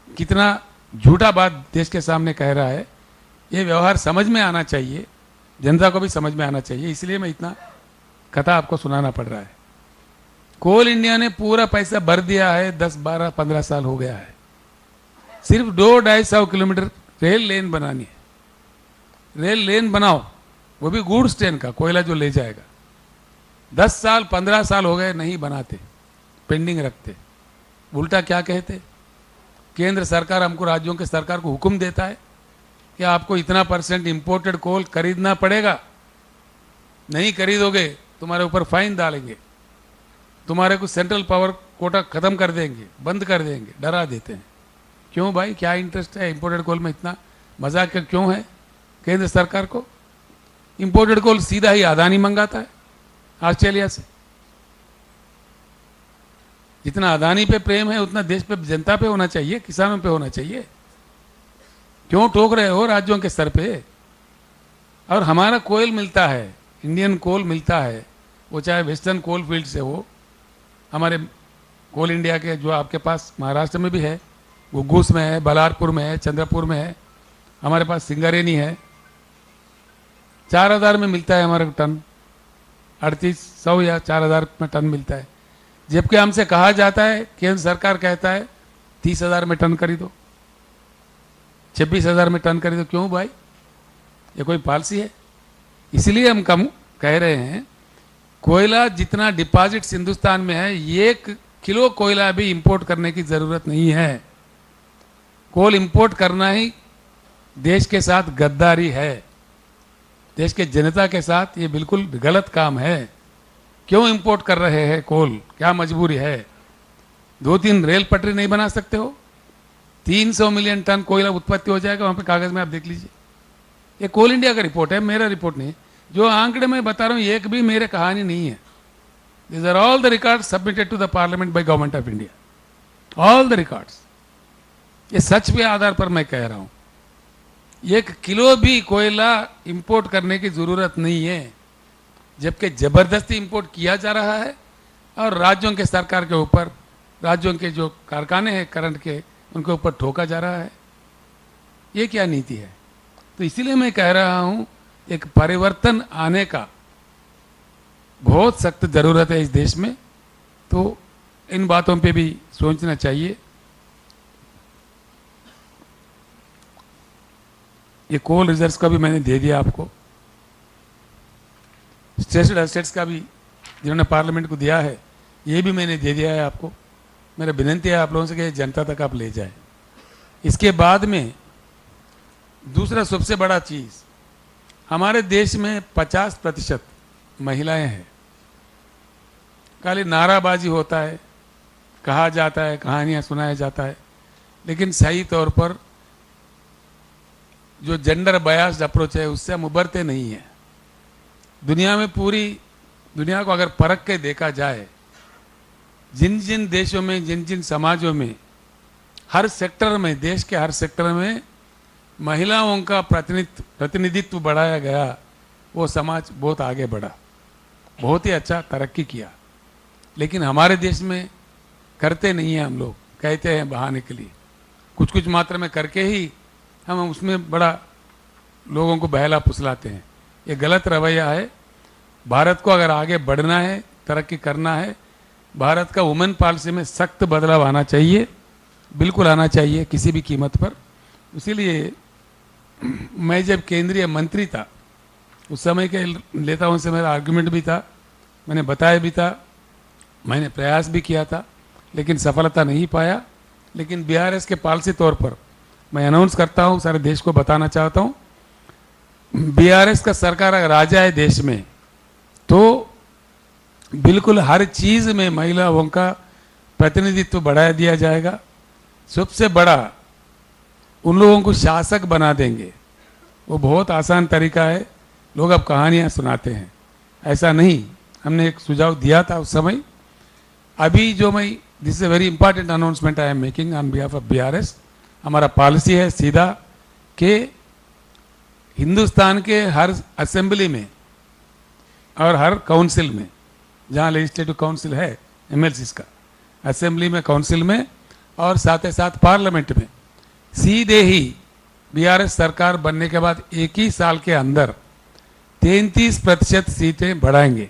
A: कितना झूठा बात देश के सामने कह रहा है, ये व्यवहार समझ में आना चाहिए, जनता को भी समझ में आना चाहिए। इसलिए मैं इतना कथा आपको सुनाना पड़ रहा है। कोल इंडिया ने पूरा पैसा भर दिया है, 10, 12, 15 साल हो गया है। सिर्फ 200-250 किलोमीटर रेल लेन बनानी है। रेल लेन बनाओ, वो भी गुड्स ट्रेन का, कोयला जो ले जाएगा। 10 साल 15 साल हो गए नहीं बनाते, पेंडिंग रखते। उल्टा क्या कहते, केंद्र सरकार हमको, राज्यों के सरकार को हुक्म देता है कि आपको इतना % इंपोर्टेड कोल खरीदना पड़ेगा, नहीं खरीदोगे तुम्हारे ऊपर फाइन डालेंगे, तुम्हारे को सेंट्रल पावर कोटा खत्म कर देंगे, बंद कर देंगे, डरा देते हैं। क्यों भाई, क्या इंटरेस्ट है इंपोर्टेड कोल में? इतना मजाक क्यों है केंद्र सरकार को? इंपोर्टेड कोल सीधा ही अदानी मंगाता है ऑस्ट्रेलिया से। जितना अदानी पे प्रेम है उतना देश पे, जनता पे होना चाहिए, किसानों पे होना चाहिए। क्यों ठोक रहे हो राज्यों के सर पे? और हमारा कोयल मिलता है, इंडियन कोल मिलता है, वो चाहे वेस्टर्न कोल फील्ड से हो, हमारे कोल इंडिया के जो आपके पास महाराष्ट्र में भी है, वो घूस में है, बलारपुर में है, चंद्रपुर में है, हमारे पास सिंगारेनी है। 4000 में मिलता है हमारा टन, 3800 या 4000 में टन मिलता है। जबकि हमसे कहा जाता है, केंद्र सरकार कहता है 30,000 में टन खरीदो, 26,000 में टन खरीदो। क्यों भाई, ये कोई पॉलिसी है? इसलिए हम कम कह रहे हैं, कोयला जितना डिपॉजिट्स हिंदुस्तान में है, 1 किलो कोयला भी इंपोर्ट करने की जरूरत नहीं है। कोल इंपोर्ट करना ही देश के साथ गद्दारी है, देश के जनता के साथ ये बिल्कुल गलत काम है। क्यों इंपोर्ट कर रहे हैं कोल, क्या मजबूरी है? 2-3 रेल पटरी नहीं बना सकते हो? 300 मिलियन टन कोयला उत्पत्ति हो जाएगा वहां पे, कागज में आप देख लीजिए। ये कोल इंडिया का रिपोर्ट है, मेरा रिपोर्ट नहीं। जो आंकड़े मैं बता रहा हूं, एक भी मेरे कहानी नहीं है। These are all the records submitted to the parliament by government of India, all the records. ये सच के आधार पर मैं कह रहा हूं। 1 किलो भी कोयला इंपोर्ट करने की जरूरत नहीं है, जबकि जबरदस्ती इंपोर्ट किया जा रहा है और राज्यों के सरकार के ऊपर, राज्यों के जो कारखाने हैं करंट के, उनके ऊपर ठोका जा रहा है। ये क्या नीति है? तो इसीलिए मैं कह रहा हूं, एक परिवर्तन आने का बहुत सख्त जरूरत है इस देश में। तो इन बातों पे भी सोचना चाहिए। ये कोल रिजर्व्स का भी मैंने दे दिया आपको, स्टेटेड एसेट्स का भी जिन्होंने पार्लियामेंट को दिया है, ये भी मैंने दे दिया है आपको। मेरा विनती है आप लोगों से कि जनता तक आप ले जाए। इसके बाद में दूसरा सबसे बड़ा चीज, हमारे देश में 50% महिलाएं हैं। खाली नाराबाजी होता है, कहा जाता है, कहानियां सुनाया जाता है, लेकिन सही तौर पर जो जेंडर बायस्ड अप्रोच है उससे हम उभरते नहीं हैं। दुनिया में, पूरी दुनिया को अगर परख के देखा जाए, जिन जिन देशों में, जिन जिन समाजों में, हर सेक्टर में, देश के हर सेक्टर में महिलाओं का प्रतिनिधित्व बढ़ाया गया, वो समाज बहुत आगे बढ़ा, बहुत ही अच्छा तरक्की किया। लेकिन हमारे देश में करते नहीं हैं हम लोग, कहते हैं बहाने के लिए, कुछ कुछ मात्रा में करके ही हम उसमें बड़ा लोगों को बहला फुसलाते हैं। ये गलत रवैया है। भारत को अगर आगे बढ़ना है, तरक्की करना है, भारत का वुमेन पॉलिसी में सख्त बदलाव आना चाहिए, बिल्कुल आना चाहिए, किसी भी कीमत पर। इसीलिए मैं जब केंद्रीय मंत्री था, उस समय के नेताओं से मेरा आर्गुमेंट भी था, मैंने बताया भी था, मैंने प्रयास भी किया था, लेकिन सफलता नहीं पाया। लेकिन बीआरएस के पॉलिसी तौर पर मैं अनाउंस करता हूं, सारे देश को बताना चाहता हूं, बीआरएस का सरकार अगर आ जाए देश में, तो बिल्कुल हर चीज में महिलाओं का प्रतिनिधित्व बढ़ा दिया जाएगा। सबसे बड़ा, उन लोगों को शासक बना देंगे। वो बहुत आसान तरीका है, लोग अब कहानियां सुनाते हैं, ऐसा नहीं। हमने एक सुझाव दिया था उस समय। अभी जो मैं, this is a very important announcement I am making on behalf of BRS. हमारा पॉलिसी है सीधा कि हिंदुस्तान के हर असेंबली में और हर काउंसिल में, जहाँ लेजिस्लेटिव काउंसिल है एमएलसीज का, असेंबली में, काउंसिल में और साथ ही साथ पार्लियामेंट में, सीधे ही बीआरएस सरकार बनने के बाद एक ही साल के अंदर 33% सीटें बढ़ाएंगे।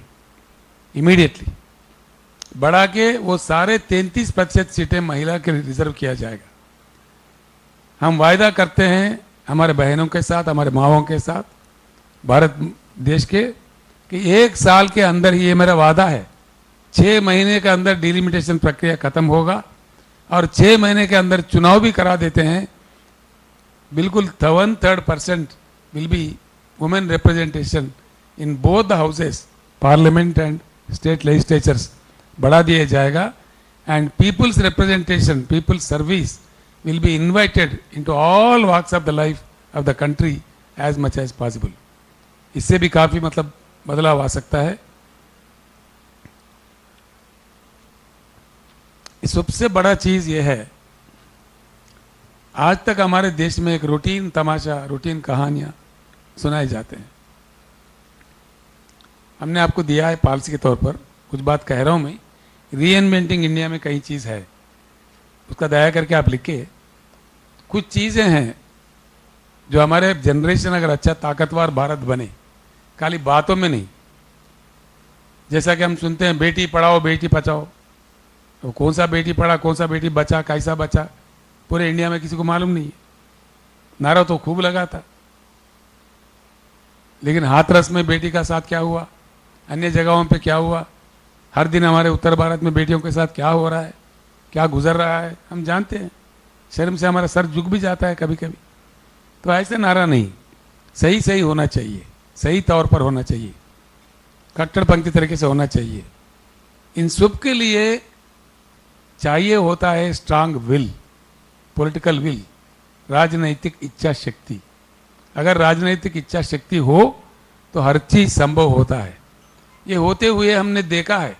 A: इमीडिएटली बढ़ा के वो सारे 33% सीटें महिला के लिए रिजर्व किया जाएगा। हम वायदा करते हैं हमारे बहनों के साथ, हमारे माओं के साथ, भारत देश के, कि एक साल के अंदर ही, ये मेरा वादा है, 6 महीने के अंदर डिलिमिटेशन प्रक्रिया खत्म होगा और 6 महीने के अंदर चुनाव भी करा देते हैं। बिल्कुल 1/3% will be women representation in both the houses, parliament and state legislatures बढ़ा दिया जाएगा। And people's representation, people's service will be invited into all walks of the life of the country as much as possible. इससे भी काफी मतलब बदलाव आ सकता है। सबसे बड़ा चीज यह है, आज तक हमारे देश में एक रूटीन तमाशा, रूटीन कहानियां सुनाए जाते हैं। हमने आपको दिया है पॉलिसी के तौर पर, कुछ बात कह रहा हूं मैं, रीइन्वेंटिंग इंडिया में कई चीज है, उसका दया करके आप लिखिए। कुछ चीजें हैं जो हमारे जनरेशन अगर अच्छा ताकतवर भारत बने, खाली बातों में नहीं, जैसा कि हम सुनते हैं बेटी पढ़ाओ बेटी बचाओ, तो कौन सा बेटी पढ़ा, कौन सा बेटी बचा, कैसा बचा, पूरे इंडिया में किसी को मालूम नहीं है। नारा तो खूब लगा था, लेकिन हाथरस में बेटी का साथ क्या हुआ, अन्य जगहों पे क्या हुआ, हर दिन हमारे उत्तर भारत में बेटियों के साथ क्या हो रहा है, क्या गुजर रहा है, हम जानते हैं। शर्म से हमारा सर झुक भी जाता है कभी कभी। तो ऐसे नारा नहीं, सही सही होना चाहिए, सही तौर पर होना चाहिए, कट्टरपंथी तरीके से होना चाहिए। इन सब के लिए चाहिए होता है स्ट्रांग विल, पॉलिटिकल विल, राजनैतिक इच्छा शक्ति। अगर राजनैतिक इच्छा शक्ति हो तो हर चीज संभव होता है। ये होते हुए हमने देखा है।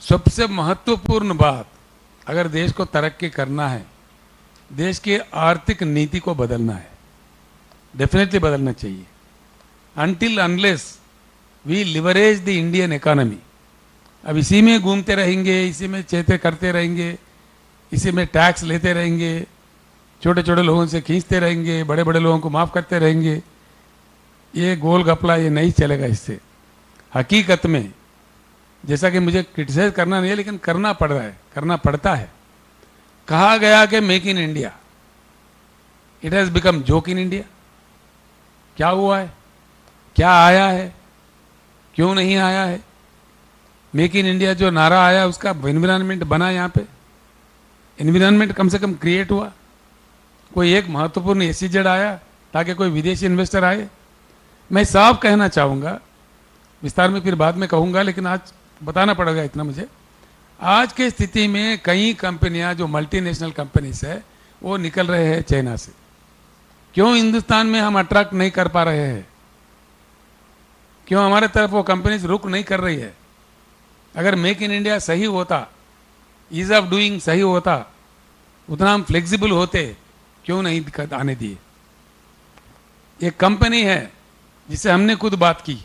A: सबसे महत्वपूर्ण बात, अगर देश को तरक्की करना है, देश की आर्थिक नीति को बदलना है, डेफिनेटली बदलना चाहिए। Until unless we leverage the Indian economy, अब इसी में घूमते रहेंगे, इसी में चेते करते रहेंगे, इसी में टैक्स लेते रहेंगे, छोटे छोटे लोगों से खींचते रहेंगे, बड़े बड़े लोगों को माफ करते रहेंगे, ये गोल गपला ये नहीं चलेगा। इससे हकीकत में, जैसा कि मुझे क्रिटिसाइज करना नहीं है, लेकिन करना पड़ रहा है, करना पड़ता है। कहा गया कि make in India, it has become joke in India. क्या हुआ है, क्या आया है, क्यों नहीं आया है? मेक इन इंडिया जो नारा आया, उसका एनवायरनमेंट बना, यहाँ पे एनवायरनमेंट कम से कम क्रिएट हुआ, कोई एक महत्वपूर्ण एसईजेड आया ताकि कोई विदेशी इन्वेस्टर आए। मैं साफ कहना चाहूँगा, विस्तार में फिर बाद में कहूँगा, लेकिन आज बताना पड़ेगा इतना मुझे। आज के स्थिति में कई कंपनियां जो मल्टीनेशनल कंपनीज है वो निकल रहे हैं चाइना से। क्यों हिंदुस्तान में हम अट्रैक्ट नहीं कर पा रहे हैं? क्यों हमारे तरफ वो कंपनीज रुक नहीं कर रही है? अगर मेक इन इंडिया सही होता, ईज ऑफ डूइंग सही होता, उतना हम फ्लेक्सिबल होते, क्यों नहीं आने दिए? एक कंपनी है जिससे हमने खुद बात की,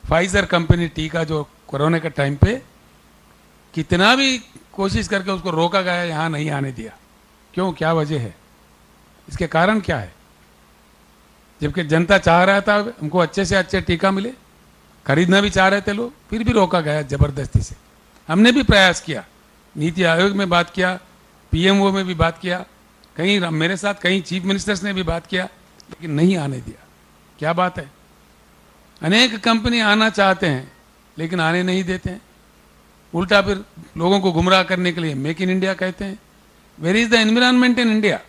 A: फाइजर कंपनी, टीका जो कोरोना के टाइम पे कितना भी कोशिश करके उसको रोका गया, यहाँ नहीं आने दिया। क्यों, क्या वजह है? इसके कारण क्या है? जबकि जनता चाह रहा था हमको अच्छे से अच्छे टीका मिले, खरीदना भी चाह रहे थे लोग, फिर भी रोका गया जबरदस्ती से। हमने भी प्रयास किया, नीति आयोग में बात किया, पीएमओ में भी बात किया, कहीं मेरे साथ कई चीफ मिनिस्टर्स ने भी बात किया, लेकिन नहीं आने दिया। क्या बात है? अनेक कंपनी आना चाहते हैं लेकिन आने नहीं देते हैं। उल्टा फिर लोगों को गुमराह करने के लिए मेक इन इंडिया कहते हैं। Where is the environment in India?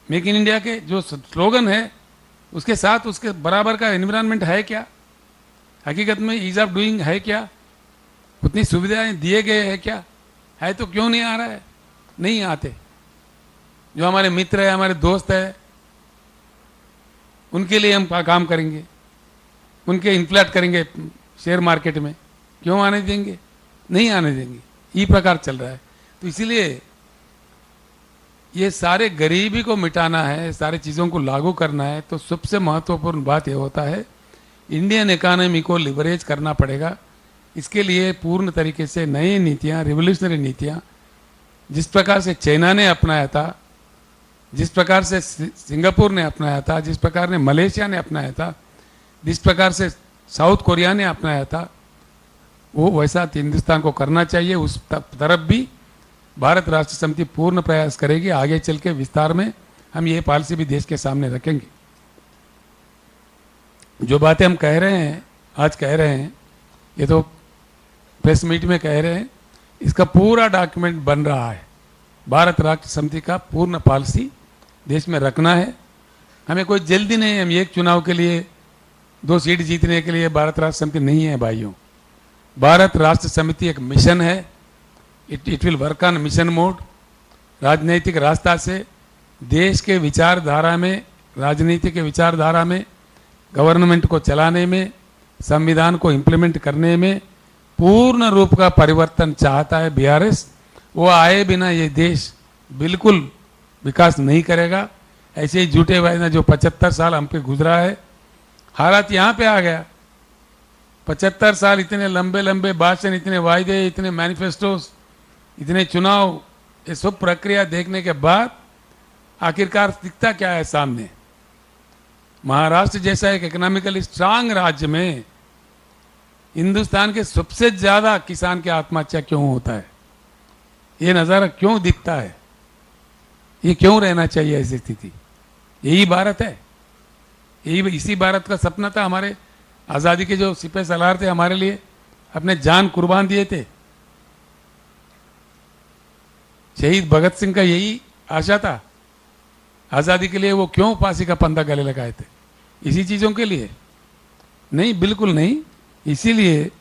A: Make in India के जो स्लोगन है उसके साथ उसके बराबर का एनवायरनमेंट है क्या? हकीकत में ईज ऑफ डूइंग है क्या? उतनी सुविधाएं दिए गए हैं क्या? है तो क्यों नहीं आ रहा है? नहीं आते। जो हमारे मित्र है, हमारे दोस्त है, उनके लिए हम काम करेंगे, उनके इन्फ्लेट करेंगे शेयर मार्केट में, क्यों आने देंगे? नहीं आने देंगे। ये प्रकार चल रहा है। तो इसीलिए ये सारे गरीबी को मिटाना है, सारी चीज़ों को लागू करना है, तो सबसे महत्वपूर्ण बात ये होता है इंडियन इकोनॉमी को लिवरेज करना पड़ेगा। इसके लिए पूर्ण तरीके से नई नीतियाँ, रिवोल्यूशनरी नीतियाँ, जिस प्रकार से चाइना ने अपनाया था, जिस प्रकार से सिंगापुर ने अपनाया था, जिस प्रकार ने मलेशिया ने अपनाया था, जिस प्रकार से साउथ कोरिया ने अपनाया था, वो वैसा हिंदुस्तान को करना चाहिए। उस तरफ भी भारत राष्ट्र समिति पूर्ण प्रयास करेगी। आगे चल के विस्तार में हम ये पॉलिसी भी देश के सामने रखेंगे। जो बातें हम कह रहे हैं, आज कह रहे हैं, ये तो प्रेस मीट में कह रहे हैं, इसका पूरा डॉक्यूमेंट बन रहा है। भारत राष्ट्र समिति का पूर्ण पॉलिसी देश में रखना है। हमें कोई जल्दी नहीं है। हम एक चुनाव के लिए 2 सीट जीतने के लिए भारत राष्ट्र समिति नहीं है भाइयों। भारत राष्ट्र समिति एक मिशन है। It will work on mission mode. राजनीतिक रास्ता से देश के विचारधारा में, राजनीति के विचारधारा में, गवर्नमेंट को चलाने में, संविधान को इम्प्लीमेंट करने में पूर्ण रूप का परिवर्तन चाहता है बीआरएस। वो आए बिना ये देश बिल्कुल विकास नहीं करेगा। ऐसे ही झूठे वायदे जो 75 साल हम पे गुजरा है, हालात यहाँ पे आ गया। 75 साल इतने लंबे लंबे भाषण, इतने वायदे, इतने मैनिफेस्टोस, इतने चुनाव, ये सब प्रक्रिया देखने के बाद आखिरकार दिखता क्या है सामने? महाराष्ट्र जैसा एक इकोनॉमिकली स्ट्रांग राज्य में हिंदुस्तान के सबसे ज्यादा किसान की आत्महत्या क्यों होता है? ये नज़ारा क्यों दिखता है? ये क्यों रहना चाहिए ऐसी स्थिति? यही भारत है। यही इसी भारत का सपना था। हमारे आज़ादी के जो सिपह सलार थे, हमारे लिए अपने जान कुर्बान दिए थे। शहीद भगत सिंह का यही आशा था आज़ादी के लिए। वो क्यों फांसी का फंदा गले लगाए थे? इसी चीज़ों के लिए? नहीं, बिल्कुल नहीं। इसीलिए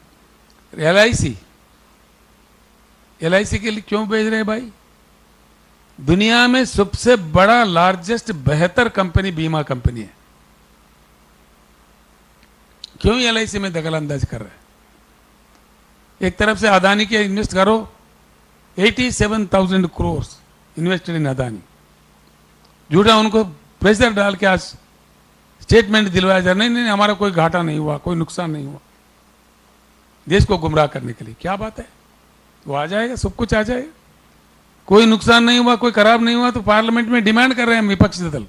A: एलआईसी के लिए क्यों भेज रहे हैं भाई? दुनिया में सबसे बड़ा लार्जेस्ट बेहतर कंपनी बीमा कंपनी है। क्यों एलआईसी में दखल अंदाज कर रहे हैं? एक तरफ से अदानी के इन्वेस्ट करो, 87,000 करोड़ इन्वेस्टेड इन अदानी। झूठा उनको प्रेशर डाल के आज स्टेटमेंट दिलवाया जा रहा, नहीं नहीं हमारा कोई घाटा नहीं हुआ, कोई नुकसान नहीं हुआ, देश को गुमराह करने के लिए। क्या बात है? वो आ जाएगा, सब कुछ आ जाएगा। कोई नुकसान नहीं हुआ, कोई खराब नहीं हुआ, तो पार्लियामेंट में डिमांड कर रहे हैं विपक्षी दल।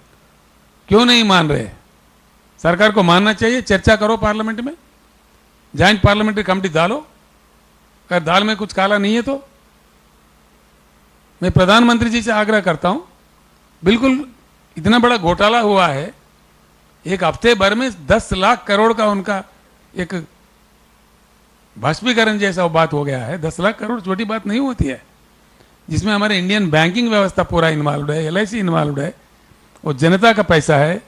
A: क्यों नहीं मान रहे? सरकार को मानना चाहिए। चर्चा करो पार्लियामेंट में, ज्वाइंट पार्लियामेंट्री कमेटी डालो। अगर दाल में कुछ काला नहीं है तो मैं प्रधानमंत्री जी से आग्रह करता हूं, बिल्कुल इतना बड़ा घोटाला हुआ है, एक हफ्ते भर में 10 लाख करोड़ का उनका एक बाष्पीकरण जैसा वो बात हो गया है। 10 लाख करोड़ छोटी बात नहीं होती है, जिसमें हमारे इंडियन बैंकिंग व्यवस्था पूरा इन्वॉल्व है, एलआईसी इन्वॉल्व है, और जनता का पैसा है,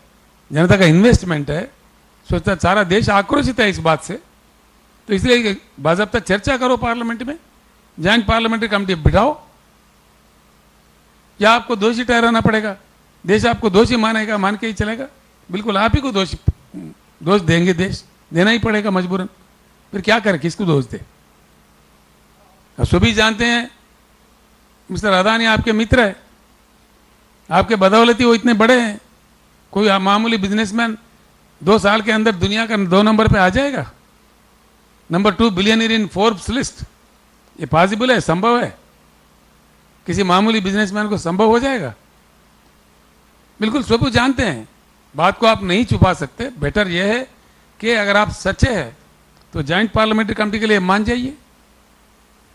A: जनता का इन्वेस्टमेंट है। सोचता सारा देश आक्रोशित है इस बात से। तो इसलिए बाज़ाब्ता चर्चा करो पार्लियामेंट में, ज्वाइंट पार्लियामेंट्री कमेटी बिठाओ। या आपको दोषी ठहराना पड़ेगा? देश आपको दोषी मानेगा, मान के ही चलेगा? बिल्कुल आप ही को दोष देंगे, देश देना ही पड़ेगा मजबूरन। फिर क्या करे, किसको दोष दे? अब सभी जानते हैं मिस्टर अदानी आपके मित्र है, आपके बदौलती वो इतने बड़े हैं। कोई मामूली बिजनेसमैन 2 साल के अंदर दुनिया का 2 नंबर पे आ जाएगा, नंबर 2 बिलियनियर इन फोर्ब्स लिस्ट। ये पॉसिबल है, संभव है? किसी मामूली बिजनेसमैन को संभव हो जाएगा? बिल्कुल सब जानते हैं, बात को आप नहीं छुपा सकते। बेटर यह है कि अगर आप सच्चे हैं तो ज्वाइंट पार्लियामेंट्री कमेटी के लिए मान जाइए।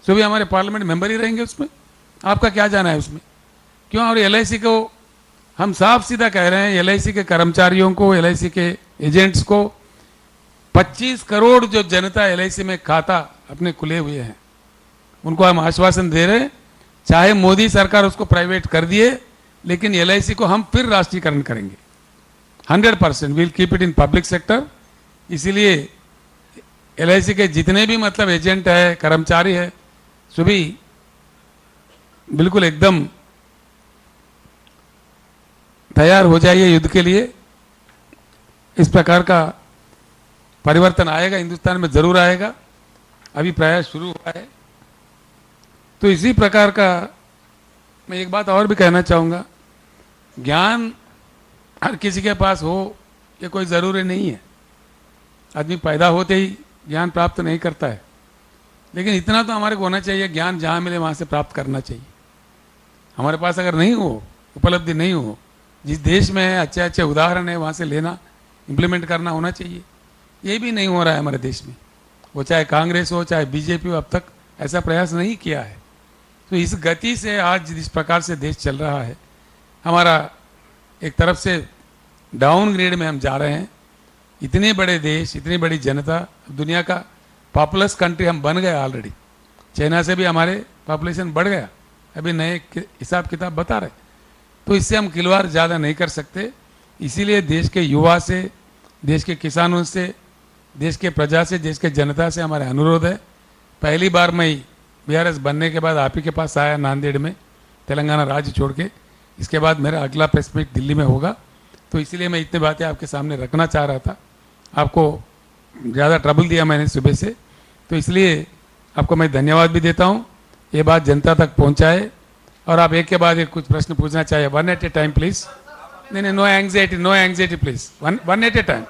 A: सभी हमारे पार्लियामेंट मेंबर ही रहेंगे उसमें, आपका क्या जाना है उसमें? क्यों? और एलआईसी को हम साफ सीधा कह रहे हैं, एलआईसी के कर्मचारियों को, एलआईसी के एजेंट्स को 25 करोड़ जो जनता एलआईसी में खाता अपने खुले हुए हैं, उनको हम आश्वासन दे रहे हैं, चाहे मोदी सरकार उसको प्राइवेट कर दिए, लेकिन एलआईसी को हम फिर राष्ट्रीयकरण करेंगे। 100% will keep it in public sector. इसीलिए एलआईसी के जितने भी मतलब एजेंट है, कर्मचारी है, सभी बिल्कुल एकदम तैयार हो जाइए युद्ध के लिए। इस प्रकार का परिवर्तन आएगा, हिंदुस्तान में जरूर आएगा। अभी प्रयास शुरू हुआ है। तो इसी प्रकार का मैं एक बात और भी कहना चाहूँगा, ज्ञान हर किसी के पास हो ये कोई ज़रूरी नहीं है। आदमी पैदा होते ही ज्ञान प्राप्त नहीं करता है, लेकिन इतना तो हमारे को होना चाहिए, ज्ञान जहाँ मिले वहाँ से प्राप्त करना चाहिए। हमारे पास अगर नहीं हो, उपलब्धि नहीं हो, जिस देश में है अच्छे अच्छे उदाहरण है वहाँ से लेना, इम्प्लीमेंट करना होना चाहिए। ये भी नहीं हो रहा है हमारे देश में, वो चाहे कांग्रेस हो चाहे बीजेपी हो, अब तक ऐसा प्रयास नहीं किया है। तो इस गति से आज जिस प्रकार से देश चल रहा है, हमारा एक तरफ से डाउन ग्रेड में हम जा रहे हैं। इतने बड़े देश, इतनी बड़ी जनता, दुनिया का पॉपुलस कंट्री हम बन गए ऑलरेडी। चाइना से भी हमारे पॉपुलेशन बढ़ गया, अभी नए हिसाब किताब बता रहे। तो इससे हम खिलवाड़ ज़्यादा नहीं कर सकते। इसीलिए देश के युवा से, देश के किसानों से, देश के प्रजा से, देश के जनता से हमारा अनुरोध है। पहली बार मैं बीआरएस बनने के बाद आप ही के पास आया नांदेड़ में, तेलंगाना राज्य छोड़ के। इसके बाद मेरा अगला प्रेस मीट दिल्ली में होगा, तो इसलिए मैं इतनी बातें आपके सामने रखना चाह रहा था। आपको ज़्यादा ट्रबल दिया मैंने सुबह से, तो इसलिए आपको मैं धन्यवाद भी देता हूँ। ये बात जनता तक पहुँचाए और आप एक के बाद एक कुछ प्रश्न पूछना चाहिए। One at a time please. नहीं, no anxiety, no anxiety please, one at a time.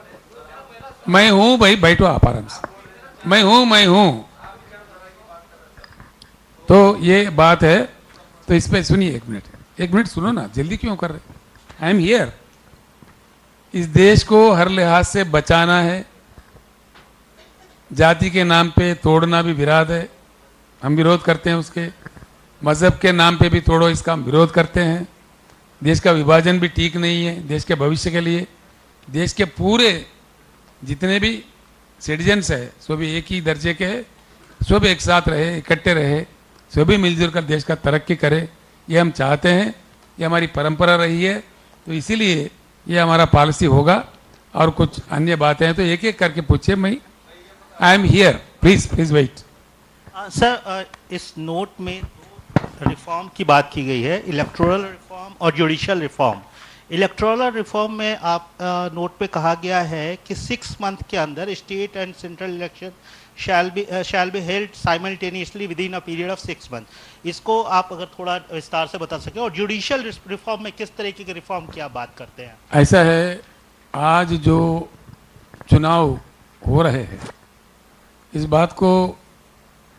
A: मैं हूँ भाई, बैठो आप आराम से। मैं हूँ। तो ये बात है, तो इस पर सुनिए एक मिनट सुनो ना, जल्दी क्यों कर रहे? आई एम हियर। इस देश को हर लिहाज से बचाना है। जाति के नाम पे तोड़ना भी विराद है, हम विरोध करते हैं उसके। मजहब के नाम पे भी तोड़ो, इसका हम विरोध करते हैं। देश का विभाजन भी ठीक नहीं है देश के भविष्य के लिए। देश के पूरे जितने भी सिटीजन्स है सभी एक ही दर्जे के हैं, सब एक साथ रहे, इकट्ठे रहे, सभी मिलजुल कर देश का तरक्की करे, ये हम चाहते हैं। ये हमारी परंपरा रही है, तो इसीलिए ये हमारा पॉलिसी होगा। और कुछ अन्य बातें हैं तो एक एक करके पूछिए। मैं I am here, please wait.
B: Sir, इस नोट में रिफॉर्म की बात की गई है, इलेक्टोरल रिफॉर्म और जुडिशियल रिफॉर्म। इलेक्टोरल रिफॉर्म में आप नोट पे कहा गया है कि 6 मंथ के अंदर state and central election shall be held simultaneously within a period of 6 months। इसको आप अगर थोड़ा विस्तार से बता सकें। और जुडिशियल रिफॉर्म में किस तरीके के रिफॉर्म की आप बात करते हैं?
A: ऐसा है, आज जो चुनाव हो रहे हैं, इस बात को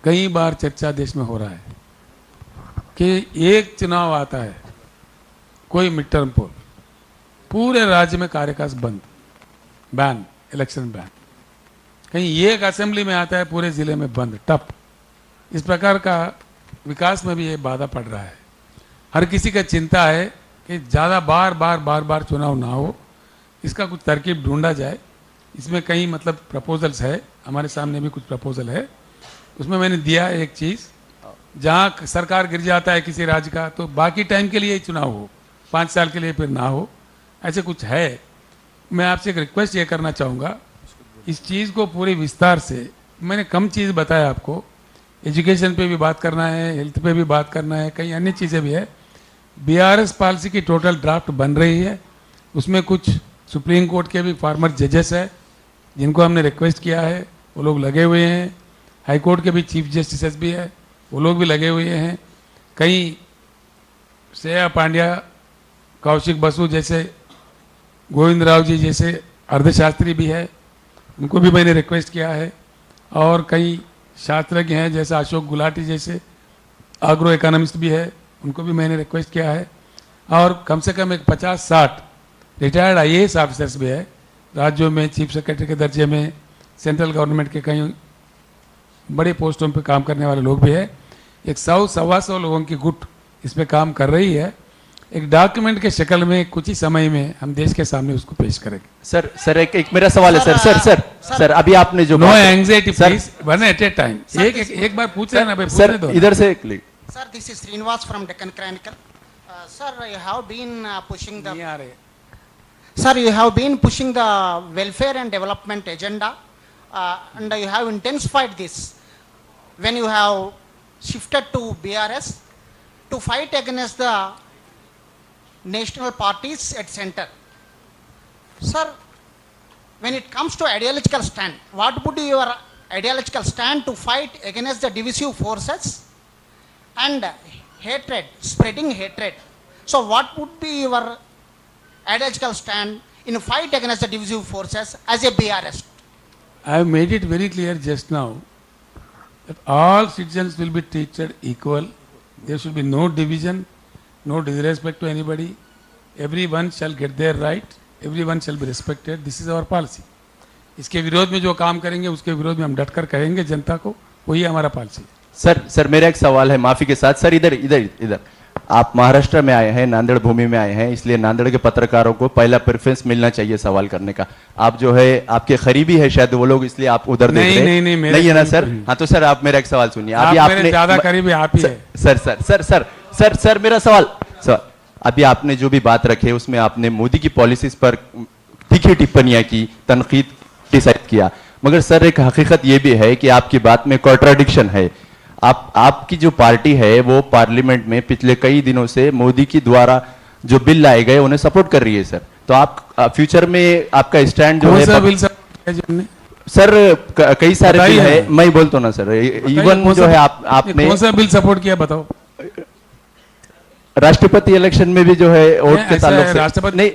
A: कई बार चर्चा देश में हो रहा है कि एक चुनाव आता है, कोई मिड टर्म पोल, पूरे राज्य में कार्यकाल बंद, बैन, इलेक्शन बैन। कहीं एक असेंबली में आता है, पूरे जिले में बंद, टप। इस प्रकार का विकास में भी ये बाधा पड़ रहा है। हर किसी का चिंता है कि ज़्यादा बार चुनाव ना हो, इसका कुछ तरकीब ढूंढा जाए। इसमें कई मतलब प्रपोजल्स है, हमारे सामने भी कुछ प्रपोजल है। उसमें मैंने दिया एक चीज़, जहाँ सरकार गिर जाता है किसी राज्य का, तो बाकी टाइम के लिए ही चुनाव हो, 5 साल के लिए फिर ना हो, ऐसे कुछ है। मैं आपसे एक रिक्वेस्ट ये करना चाहूँगा, इस चीज़ को पूरे विस्तार से, मैंने कम चीज़ बताया आपको, एजुकेशन पे भी बात करना है, हेल्थ पे भी बात करना है, कई अन्य चीज़ें भी है। बीआरएस पॉलिसी की टोटल ड्राफ्ट बन रही है, उसमें कुछ सुप्रीम कोर्ट के भी फॉर्मर जजेस है जिनको हमने रिक्वेस्ट किया है, वो लोग लगे हुए हैं। हाई कोर्ट के भी चीफ जस्टिस भी है, वो लोग भी लगे हुए हैं। कई श्रेया पांड्या, कौशिक बसु जैसे, गोविंद राव जी जैसे अर्थशास्त्री भी है, उनको भी मैंने रिक्वेस्ट किया है। और कई शास्त्रज्ञ हैं जैसे अशोक गुलाटी जैसे एग्रो इकोनॉमिस्ट भी है, उनको भी मैंने रिक्वेस्ट किया है। और कम से कम एक 50-60 रिटायर्ड आईएएस ऑफिसर्स भी है, राज्यों में चीफ सेक्रेटरी के दर्जे में, सेंट्रल गवर्नमेंट के कई बड़े पोस्टों पे काम करने वाले लोग भी है। एक 100-125 लोगों की गुट इस पे काम कर रही है। एक डॉक्यूमेंट के शक्ल में कुछ ही समय में हम देश के सामने उसको पेश करेंगे।
C: सर एक मेरा सवाल है सर, अभी आपने जो
A: no anxiety please, one at a time. एक बार पूछ रहे ना भाई, पूछने दो।
C: इधर से click.
D: Sir, this is Srinivas from Deccan Chronicle. Sir, you have been pushing the Sir, you have been pushing the welfare and development agenda, and you have intensified this when you have shifted to BRS to fight against the national parties at center. Sir, when it comes to ideological stand, what would be your ideological stand to fight against the divisive forces and hatred, spreading hatred. So what would be your ideological stand in fight against the divisive forces as a BRS?
A: I have made it very clear just now that all citizens will be treated equal. There should be no division, no disrespect to anybody. Everyone shall get their right. Everyone shall be respected. This is our policy. इसके विरोध में जो काम करेंगे उसके विरोध में हम डटकर कहेंगे जनता को, वही हमारा पॉलिसी है।
C: सर मेरा एक सवाल है माफी के साथ। सर इधर आप महाराष्ट्र में आए हैं, नांदेड़ भूमि में आए हैं, इसलिए नांदेड़ के पत्रकारों को पहला प्रेफरेंस मिलना चाहिए सवाल करने का। आप जो है आपके करीबी है शायद वो लोग, इसलिए आप उधर देख रहे हैं। नहीं है ना सर? हाँ तो सर आप मेरा एक सवाल सुनिए। अभी आपने
A: ज्यादा करीबी आप ही है।
C: सर मेरा सवाल अभी आपने जो भी बात रखे उसमें आपने मोदी की पॉलिसीज पर तीखी टिप्पणियां की, तनकीद डिसाइड किया, मगर सर एक हकीकत यह भी है कि आपकी बात में कॉन्ट्राडिक्शन है। आपकी जो पार्टी है वो पार्लियामेंट में पिछले कई दिनों से मोदी की द्वारा जो बिल लाए गए उन्हें सपोर्ट कर रही है सर। तो आप फ्यूचर में आपका स्टैंड जो है
A: बिल
C: सर कई सारे बिल है, मैं बोलता हूं ना सर, इवन जो है आपने
A: कौन सा बिल सपोर्ट किया बताओ?
C: राष्ट्रपति इलेक्शन में भी जो है वोट के ताल्लुक से
A: राष्ट्रपति
C: नहीं,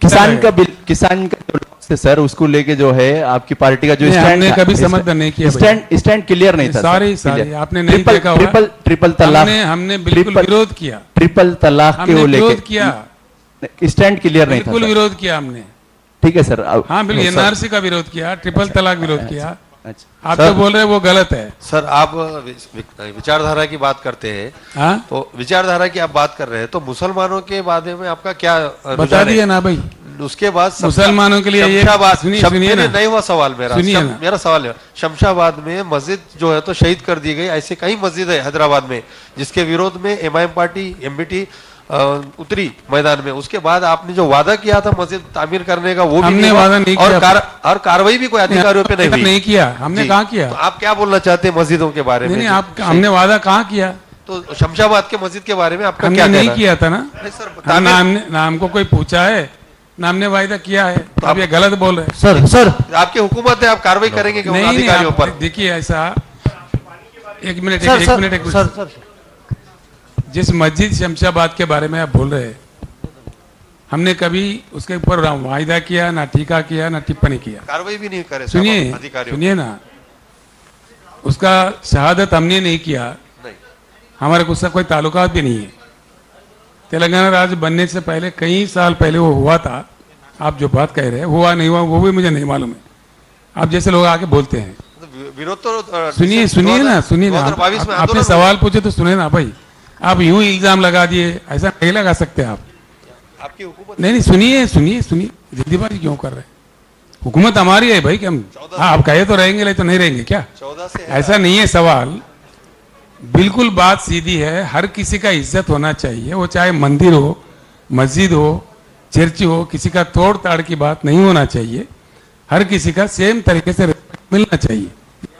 C: किसान का बिल, किसान का जो से सर उसको लेके जो है आपकी पार्टी का जो स्टैंड
A: हमने कभी समर्थन नहीं किया।
C: स्टैंड क्लियर नहीं था।
A: सारी आपने नहीं देखा होगा।
C: ट्रिपल तलाक
A: हमने बिल्कुल विरोध किया।
C: ट्रिपल तलाक के वो लेके
A: किया,
C: स्टैंड क्लियर नहीं था।
A: बिल्कुल विरोध किया हमने।
C: ठीक है सर।
A: हाँ बिल्कुल, एनआरसी का विरोध किया, ट्रिपल तलाक विरोध किया।
C: अच्छा
A: आप तो बोल रहे हैं वो गलत है।
E: सर आप विचारधारा की बात करते हैं,
A: हाँ
E: तो विचारधारा की आप बात कर रहे हैं, तो मुसलमानों के बारे में आपका क्या
A: बता दिया ना भाई।
E: उसके बाद
A: मुसलमानों के लिए ये
E: सुनिए ना, नहीं हुआ सवाल मेरा।
A: मेरा
E: सवाल है, शमशाबाद में मस्जिद जो है तो शहीद कर दी गई, ऐसे कई मस्जिद है हैदराबाद में जिसके विरोध में एमआईएम पार्टी एमबीटी उतरी मैदान में। उसके बाद आपने जो वादा किया था मस्जिद तामीर करने का वो भी
A: हमने वादा नहीं किया
E: और कार्रवाई भी कोई अधिकारियों पे नहीं हुई।
A: नहीं किया हमने, कहाँ किया?
E: तो आप क्या बोलना चाहते हैं मस्जिदों के बारे में?
A: नहीं आप, हमने वादा कहाँ किया?
E: तो शमशाबाद के मस्जिद के बारे में आपका
A: हमने
E: क्या
A: नहीं
E: कहना?
A: किया था ना।
E: नहीं सर,
A: ना हमको कोई पूछा है ना हमने वायदा किया है। तो आप ये गलत बोल रहे
B: सर
A: हैं।
B: सर
E: आपकी हुकूमत है, आप कार्रवाई करेंगे क्यों अधिकारियों पर?
A: देखिए ऐसा, एक मिनट
B: सर
A: जिस मस्जिद शमशाबाद के बारे में आप बोल रहे हैं, हमने कभी उसके ऊपर ना वायदा किया, ना टीका किया, ना टिप्पणी किया।
E: कार्रवाई भी नहीं करे
A: सुनिए ना, उसका शहादत हमने नहीं किया।
E: नहीं।
A: हमारे उसका कोई ताल्लुकात भी नहीं है। तेलंगाना राज्य बनने से पहले कई साल पहले वो हुआ था। आप जो बात कह रहे हैं हुआ नहीं हुआ वो भी मुझे नहीं मालूम है। आप जैसे लोग आके बोलते हैं।
E: विरोध तो
A: सुनिए ना आपने सवाल पूछे तो सुने ना भाई। आप यूं इल्जाम लगा दिए, ऐसा नहीं लगा सकते आप।
E: आपकी हुकूमत
A: नहीं सुनिए जल्दीबाजी क्यों कर रहे हैं? हुकूमत हमारी है भाई कि हम, हाँ आप कहे तो रहेंगे, नहीं तो नहीं रहेंगे क्या?
E: 14 से
A: ऐसा नहीं है सवाल। बिल्कुल बात सीधी है। हर किसी का इज्जत होना चाहिए, वो चाहे मंदिर हो, मस्जिद हो, चर्च हो, किसी का तोड़ ताड़ की बात नहीं होना चाहिए। हर किसी का सेम तरीके से रिस्पेक्ट मिलना चाहिए।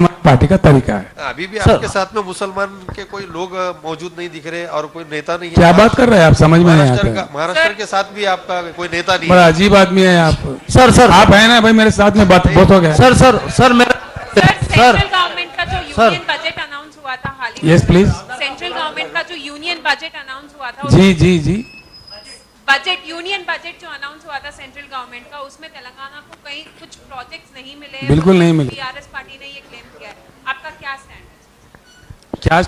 A: हमारी पार्टी का तरीका है।
E: अभी भी आपके साथ में मुसलमान के कोई लोग मौजूद नहीं दिख रहे और कोई नेता नहीं है।
A: क्या बात कर रहे हैं आप? समझ में नहीं आता।
E: महाराष्ट्र के साथ भी आपका कोई नेता नहीं
A: बड़ा
E: है।
A: अजीब आदमी है आप।
B: सर
A: आप है ना भाई, मेरे साथ में बात बहुत हो गया।
B: सर मेरा
F: सेंट्रल गवर्नमेंट का जो यूनियन बजट अनाउंस हुआ था हाल ही में,
A: यस प्लीज।
F: सेंट्रल गवर्नमेंट का जो यूनियन बजट अनाउंस हुआ था,
A: जी
F: बजट यूनियन बजट जो अनाउंस हुआ था सेंट्रल गवर्नमेंट का, उसमें तेलंगाना को कहीं कुछ प्रोजेक्ट्स नहीं मिले।
A: बिल्कुल नहीं मिले।
F: बीआरएस पार्टी ने ये क्लेम किया है। आपका क्या स्टैंड है?
A: क्या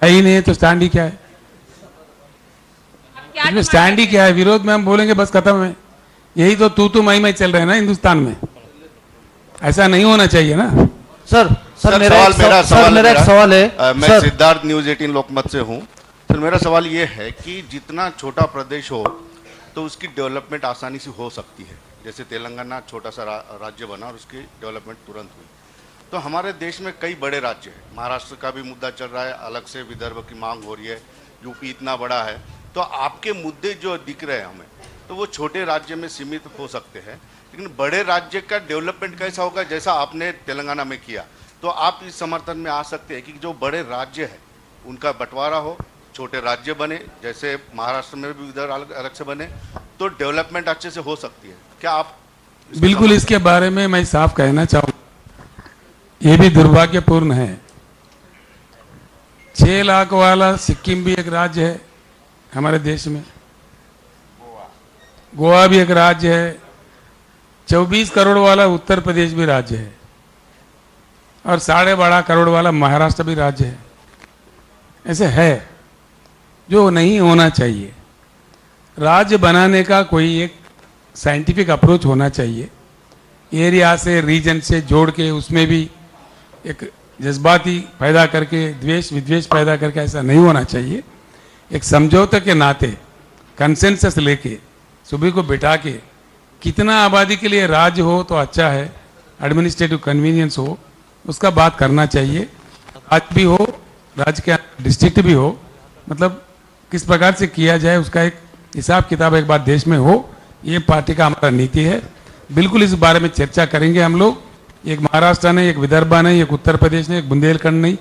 A: है ही नहीं तो स्टैंड ही क्या है?
F: आप क्या
A: स्टैंड ही क्या है? विरोध में हम बोलेंगे बस खत्म है। यही तो तू मैं चल रहे हैं ना हिंदुस्तान में। ऐसा नहीं होना चाहिए ना।
B: सर मेरा एक सवाल है।
G: मैं सिद्धार्थ न्यूज 18 लोकमत से हूँ। सर मेरा सवाल ये है कि जितना छोटा प्रदेश हो तो उसकी डेवलपमेंट आसानी से हो सकती है। जैसे तेलंगाना छोटा सा राज्य बना और उसकी डेवलपमेंट तुरंत हुई। तो हमारे देश में कई बड़े राज्य हैं। महाराष्ट्र का भी मुद्दा चल रहा है, अलग से विदर्भ की मांग हो रही है, यूपी इतना बड़ा है। तो आपके मुद्दे जो दिख रहे हैं हमें, तो वो छोटे राज्य में सीमित हो सकते हैं, लेकिन बड़े राज्य का डेवलपमेंट कैसा होगा जैसा आपने तेलंगाना में किया। तो आप इस समर्थन में आ सकते हैं कि जो बड़े राज्य हैं उनका बंटवारा हो, छोटे राज्य बने, जैसे महाराष्ट्र में भी उधर अलग से बने, तो डेवलपमेंट अच्छे से हो सकती है। क्या आप
A: बिल्कुल इसके बारे में मैं साफ कहना चाहूँ, ये भी दुर्भाग्यपूर्ण है। 6 लाख वाला सिक्किम भी एक राज्य है हमारे देश में, गोवा भी एक राज्य है, 24 करोड़ वाला उत्तर प्रदेश भी राज्य है, और 12.5 करोड़ वाला महाराष्ट्र भी राज्य है। ऐसे है जो नहीं होना चाहिए। राज्य बनाने का कोई एक साइंटिफिक अप्रोच होना चाहिए, एरिया से रीजन से जोड़ के उसमें भी एक जज्बाती पैदा करके द्वेष विद्वेष पैदा करके ऐसा नहीं होना चाहिए। एक समझौते के नाते कंसेंसस लेके सभी को बिठा के कितना आबादी के लिए राज्य हो तो अच्छा है, एडमिनिस्ट्रेटिव कन्वीनियंस हो, उसका बात करना चाहिए। राज्य भी हो, राज्य के डिस्ट्रिक्ट भी हो, मतलब किस प्रकार से किया जाए उसका एक हिसाब किताब एक बार देश में हो, ये पार्टी का हमारा नीति है। बिल्कुल इस बारे में चर्चा करेंगे हम लोग। एक महाराष्ट्र नहीं, एक विदर्भा नहीं, एक उत्तर प्रदेश नहीं, एक बुंदेलखंड नहीं,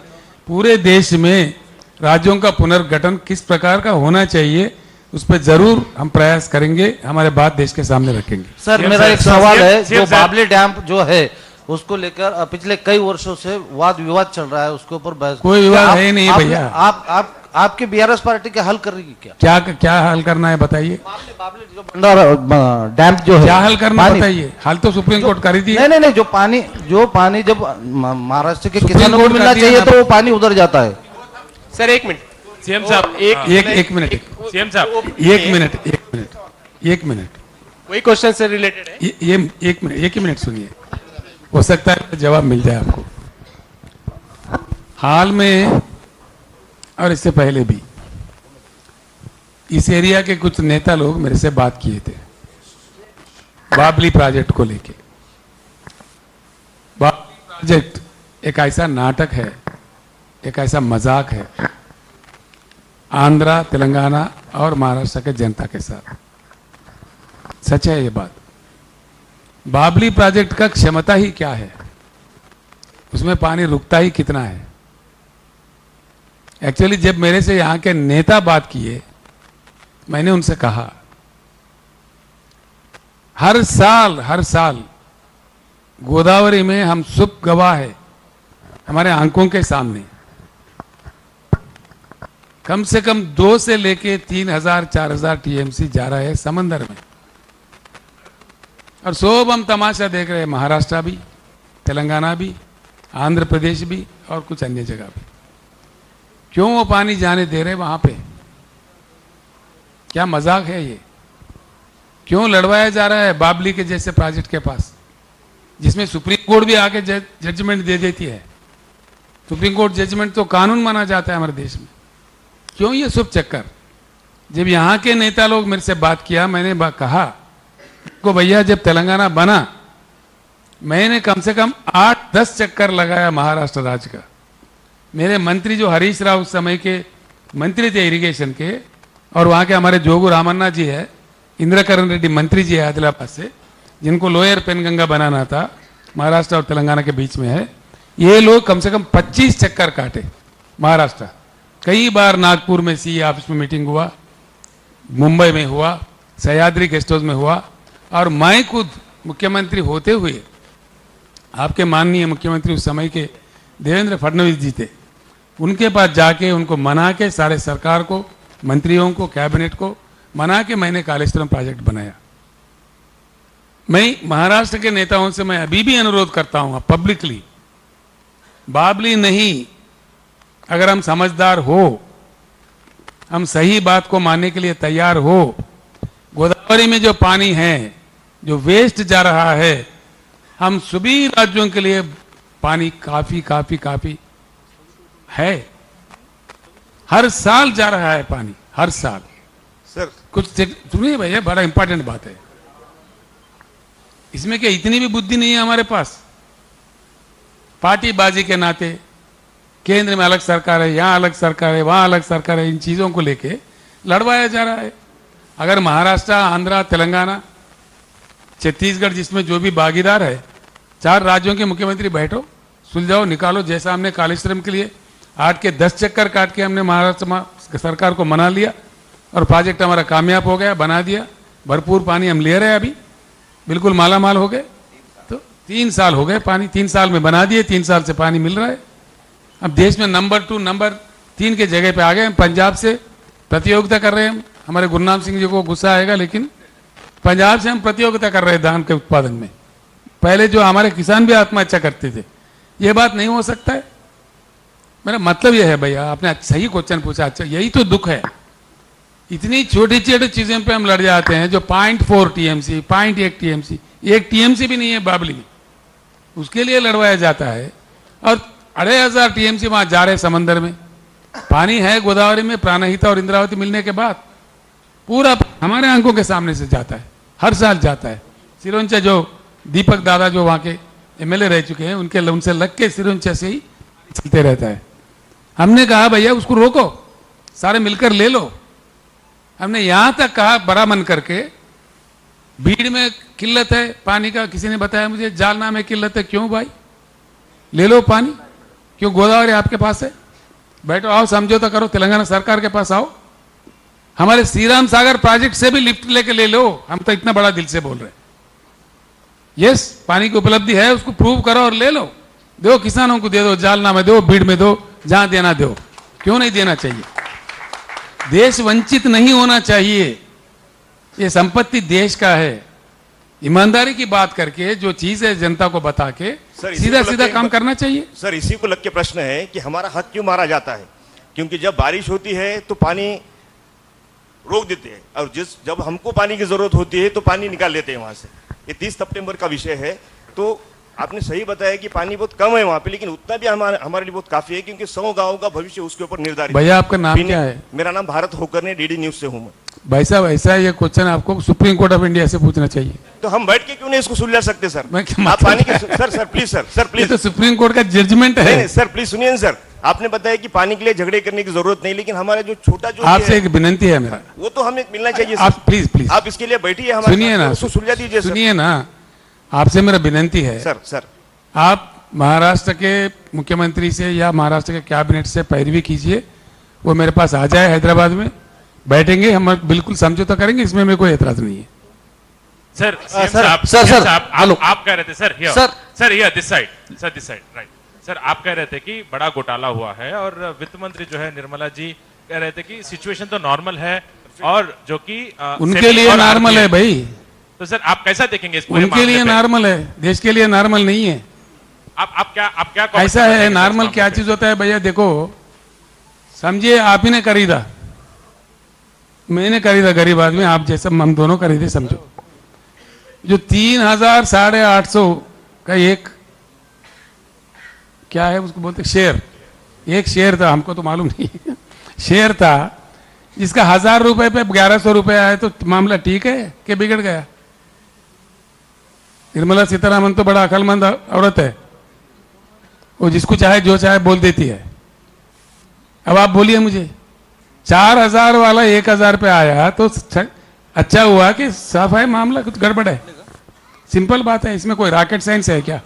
A: पूरे देश में राज्यों का पुनर्गठन किस प्रकार का होना चाहिए उस पर जरूर हम प्रयास करेंगे, हमारे बात देश के सामने रखेंगे।
H: सर मेरा एक सवाल है, जो बाबली डैम जो है उसको लेकर पिछले कई वर्षों से वाद विवाद चल रहा है, उसके ऊपर बहस
A: कोई विवाद है नहीं भैया।
H: आपकी बीआरएस पार्टी क्या हल करेगी क्या?
A: क्या हल करना है बताइए।
H: बाबली जो भंडारा डैम जो है
A: क्या हल करना बताइए। हल तो सुप्रीम कोर्ट कर दी है।
H: नहीं, जो पानी जब महाराष्ट्र के किसानों को मिलना चाहिए तो वो पानी उधर जाता है।
I: सर एक मिनट सीएम साहब,
A: एक मिनट
I: सीएम साहब
A: एक मिनट
I: वही क्वेश्चन से रिलेटेड है।
A: ये एक ही मिनट सुनिए, हो सकता है जवाब मिल जाए आपको। हाल में और इससे पहले भी इस एरिया के कुछ नेता लोग मेरे से बात किए थे बाबली प्रोजेक्ट को लेके। बाबली प्रोजेक्ट एक ऐसा नाटक है, एक ऐसा मजाक है आंध्रा, तेलंगाना और महाराष्ट्र के जनता के साथ। सच है ये बात। बाबली प्रोजेक्ट का क्षमता ही क्या है, उसमें पानी रुकता ही कितना है। एक्चुअली जब मेरे से यहां के नेता बात किए, मैंने उनसे कहा हर साल गोदावरी में हम सब गवाह है, हमारे आंखों के सामने कम से कम 2 से लेके 3,000-4,000 टीएमसी जा रहा है समंदर में, और सब हम तमाशा देख रहे हैं। महाराष्ट्र भी, तेलंगाना भी, आंध्र प्रदेश भी और कुछ अन्य जगह भी। क्यों वो पानी जाने दे रहे वहां पे? क्या मजाक है ये? क्यों लड़वाया जा रहा है बाबली के जैसे प्रोजेक्ट के पास, जिसमें सुप्रीम कोर्ट भी आके जजमेंट दे देती है। सुप्रीम कोर्ट जजमेंट तो कानून माना जाता है हमारे देश में। क्यों ये सब चक्कर? जब यहाँ के नेता लोग मेरे से बात किया, मैंने कहा को भैया जब तेलंगाना बना, मैंने कम से कम 8-10 चक्कर लगाया महाराष्ट्र राज्य का। मेरे मंत्री जो हरीश राव उस समय के मंत्री थे इरिगेशन के, और वहाँ के हमारे जोगू रामन्ना जी है, इंद्रकरण रेड्डी मंत्री जी है आदिलाबाद से, जिनको लोअर पेनगंगा बनाना था, महाराष्ट्र और तेलंगाना के बीच में है। ये लोग कम से कम 25 चक्कर काटे महाराष्ट्र। कई बार नागपुर में सी ऑफिस में मीटिंग हुआ, मुंबई में हुआ, सह्याद्री गेस्ट हाउस में हुआ, और मैं खुद मुख्यमंत्री होते हुए आपके माननीय मुख्यमंत्री उस समय के देवेंद्र फडणवीस जी थे, उनके पास जाके उनको मना के, सारे सरकार को, मंत्रियों को, कैबिनेट को मना के मैंने कालेश्वरम प्रोजेक्ट बनाया। मैं महाराष्ट्र के नेताओं से मैं अभी भी अनुरोध करता हूं पब्लिकली, बाबली नहीं, अगर हम समझदार हो, हम सही बात को मानने के लिए तैयार हो, गोदावरी में जो पानी है, जो वेस्ट जा रहा है, हम सभी राज्यों के लिए पानी काफी है। हर साल जा रहा है पानी, हर साल।
E: सर
A: कुछ सुनिए भैया, बड़ा इंपॉर्टेंट बात है इसमें, क्या इतनी भी बुद्धि नहीं है हमारे पास? पार्टीबाजी के नाते केंद्र में अलग सरकार है, यहां अलग सरकार है, वहां अलग सरकार है, इन चीजों को लेके लड़वाया जा रहा है। अगर महाराष्ट्र, आंध्रा, तेलंगाना, छत्तीसगढ़, जिसमें जो भी भागीदार है, 4 राज्यों के मुख्यमंत्री बैठो, सुलझाओ, निकालो। जैसा हमने कालेश्वरम के लिए 8 के 10 चक्कर काट के हमने महाराष्ट्र सरकार को मना लिया और प्रोजेक्ट हमारा कामयाब हो गया, बना दिया, भरपूर पानी हम ले रहे हैं, अभी बिल्कुल मालामाल हो गए। तो 3 साल हो गए, पानी 3 साल में बना दिए, 3 साल से पानी मिल रहा है। अब देश में नंबर 2, नंबर 3 के जगह पे आ गए। हम पंजाब से प्रतियोगिता कर रहे हैं। हमारे गुरनाम सिंह जी को गुस्सा आएगा, लेकिन पंजाब से हम प्रतियोगिता कर रहे हैं धान के उत्पादन में। पहले जो हमारे किसान भी आत्महत्या करते थे, ये बात नहीं हो सकता है। मेरा मतलब यह है भैया, आपने सही क्वेश्चन पूछा। अच्छा, यही तो दुख है, इतनी छोटी छोटी चीजें पे हम लड़ जाते हैं। जो 0.4 टीएमसी, 0.1 टीएमसी, 1 टीएमसी भी नहीं है बाबली में, उसके लिए लड़वाया जाता है। और 2500 टीएमसी वहां जा रहे समंदर में। पानी है गोदावरी में, प्राणहिता और इंद्रावती मिलने के बाद पूरा हमारे आंखों के सामने से जाता है, हर साल जाता है। सिरोंचा जो दीपक दादा जो वहां के एमएलए रह चुके हैं, उनसे लग के सिरोंचा से ही चलते रहता है। हमने कहा भैया उसको रोको, सारे मिलकर ले लो। हमने यहां तक कहा बड़ा मन करके, भीड़ में किल्लत है पानी का, किसी ने बताया मुझे जालना में किल्लत है। क्यों भाई, ले लो पानी, क्यों गोदावरी आपके पास है, बैठो, आओ समझौता करो, तेलंगाना सरकार के पास आओ। हमारे श्रीराम सागर प्रोजेक्ट से भी लिफ्ट लेके ले लो। हम तो इतना बड़ा दिल से बोल रहे हैं। यस, पानी की उपलब्धि है, उसको प्रूव करो और ले लो। दो किसानों को दे दो, जालना में दो, भीड़ में दो, जहां देना दो। क्यों नहीं देना चाहिए? देश वंचित नहीं होना चाहिए। ये संपत्ति देश का है। ईमानदारी की बात करके जो चीज है जनता को बता के सीधा सीधा काम करना चाहिए।
J: सर, इसी को लग के प्रश्न है कि हमारा हक क्यों मारा जाता है? क्योंकि जब बारिश होती है तो पानी रोक देते हैं, और जब हमको पानी की जरूरत होती है तो पानी निकाल लेते हैं वहां से। ये 30 सितंबर का विषय है। तो आपने सही बताया कि पानी बहुत कम है वहां पे, लेकिन उतना भी हमारे लिए बहुत काफी है, क्योंकि 100 गांवों का भविष्य उसके ऊपर निर्धारित।
A: भैया आपका नाम क्या है?
J: मेरा नाम भारत होकर ने, डीडी न्यूज से हूं मैं।
A: भाई साहब, ऐसा ये क्वेश्चन आपको सुप्रीम कोर्ट ऑफ इंडिया से पूछना चाहिए।
J: तो हम बैठ के क्यों नहीं इसको सुलझा सकते सर?
A: मैं
J: आप पानी के सर प्लीज सर प्लीज,
A: तो सुप्रीम कोर्ट का जजमेंट है।
J: नहीं सर प्लीज सुनिए सर, आपने बताया कि पानी के लिए झगड़े करने की जरूरत नहीं, लेकिन हमारा जो छोटा जो
A: आपसे एक विनंती है मेरा,
J: वो तो हमें मिलना चाहिए।
A: आप प्लीज
J: आप इसके लिए बैठिए, हमारे
A: सुनिए ना,
J: सुलझा दीजिए।
A: सुनिए ना, आपसे मेरा विनंती है
J: सर
A: आप महाराष्ट्र के मुख्यमंत्री से या महाराष्ट्र के कैबिनेट से पैरवी कीजिए। वो मेरे पास आ जाए हैदराबाद में, बैठेंगे, हम बिल्कुल समझौता करेंगे। इसमें मेरे कोई एतराज नहीं है।
I: सर
H: सर
I: आप कह रहे थे sir this side right. Sir आप कह रहे थे कि बड़ा घोटाला हुआ है, और वित्त मंत्री जो है निर्मला जी कह रहे थे कि सिचुएशन तो नॉर्मल है, और जो कि
A: उनके लिए नॉर्मल है भाई।
I: तो सर आप कैसा देखेंगे इस पूरे
A: उनके लिए नॉर्मल है, देश के लिए नॉर्मल नहीं है।
I: आप क्या
A: ऐसा है, नॉर्मल क्या चीज होता है भैया? देखो, समझिए आप ही ने खरीदा, मैंने खरीदा, गरीब आदमी, आप जैसा हम दोनों खरीदे। समझो जो 3000 850 का एक क्या है उसको बोलते शेयर, एक शेयर था, हमको तो मालूम नहीं शेयर था, जिसका 1000 रुपए पे 1100 रुपए आए, तो मामला ठीक है कि बिगड़ गया? निर्मला सीतारामन तो बड़ा अकलमंद औरत है, वो जिसको चाहे जो चाहे बोल देती है। अब आप बोलिए मुझे, 4000 वाला 1000 पे आया तो अच्छा हुआ कि साफ है मामला, कुछ गड़बड़ है? सिंपल बात है, इसमें कोई रॉकेट साइंस है क्या?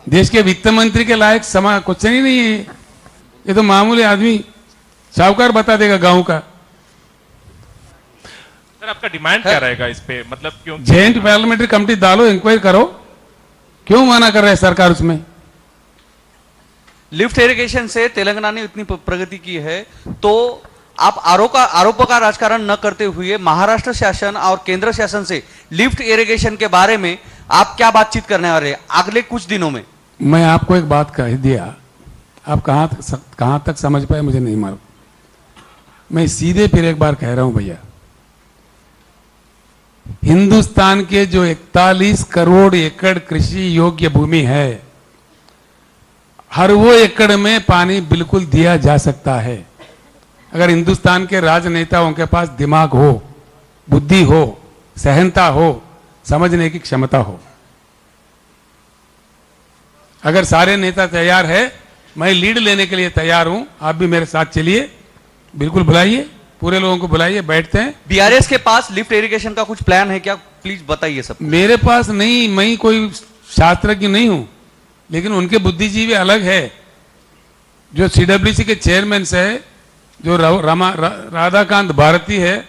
A: देश के वित्त मंत्री के लायक क्वेश्चन ही नहीं है ये तो मामूली आदमी साहूकार बता देगा गांव का।
I: सर आपका डिमांड क्या रहेगा इस पे? मतलब क्यों
A: जॉइंट पार्लियामेंट्री कमेटी डालो, इंक्वायरी करो, क्यों मना कर रहे हैं सरकार उसमें?
K: लिफ्ट इरिगेशन से तेलंगाना ने इतनी प्रगति की है, तो आप आरोपों का राजकारण न करते हुए महाराष्ट्र शासन और केंद्र शासन से लिफ्ट इरिगेशन के बारे में आप क्या बातचीत करने वाले हैं अगले कुछ दिनों में?
A: मैं आपको एक बात कह दिया, आप कहां तक समझ पाए मुझे नहीं मालूम। मैं सीधे फिर एक बार कह रहा हूं भैया, हिंदुस्तान के जो 41 करोड़ एकड़ कृषि योग्य भूमि है, हर वो एकड़ में पानी बिल्कुल दिया जा सकता है, अगर हिंदुस्तान के राजनेताओं के पास दिमाग हो, बुद्धि हो, सहनता हो, समझने की क्षमता हो। अगर सारे नेता तैयार है, मैं लीड लेने के लिए तैयार हूं, आप भी मेरे साथ चलिए, बिल्कुल बुलाइए, पूरे लोगों को बुलाइए, बैठते हैं।
K: बीआरएस के पास लिफ्ट इरिगेशन का कुछ प्लान है क्या? प्लीज बताइए सब।
A: मेरे पास नहीं, मैं कोई शास्त्रज्ञ नहीं हूं, लेकिन उनके बुद्धिजीवी अलग है। जो सीडब्ल्यूसी के चेयरमैन है, जो राधाकांत भारती है,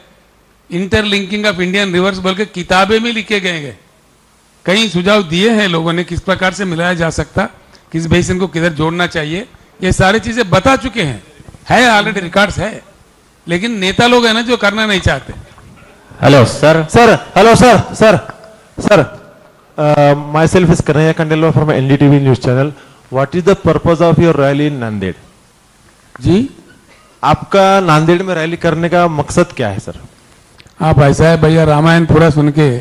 A: इंटरलिंकिंग ऑफ इंडियन रिवर्स बोल के किताबें में लिखे गए हैं, कई सुझाव दिए हैं लोगों ने, किस प्रकार से मिलाया जा सकता, किस बेसिन को किधर जोड़ना चाहिए, ये सारी चीजें बता चुके हैं। है, ऑलरेडी रिकॉर्ड्स है, लेकिन नेता लोग है ना जो करना नहीं चाहते।
L: Hello sir,
M: hello sir, myself is Kanhaiya Khandelwal from NDTV News Channel. What is the purpose of your rally in Nanded?
A: जी,
M: आपका नांदेड़ में रैली करने का मकसद क्या है सर?
A: आप ऐसा है भैया, रामायण पूरा सुन के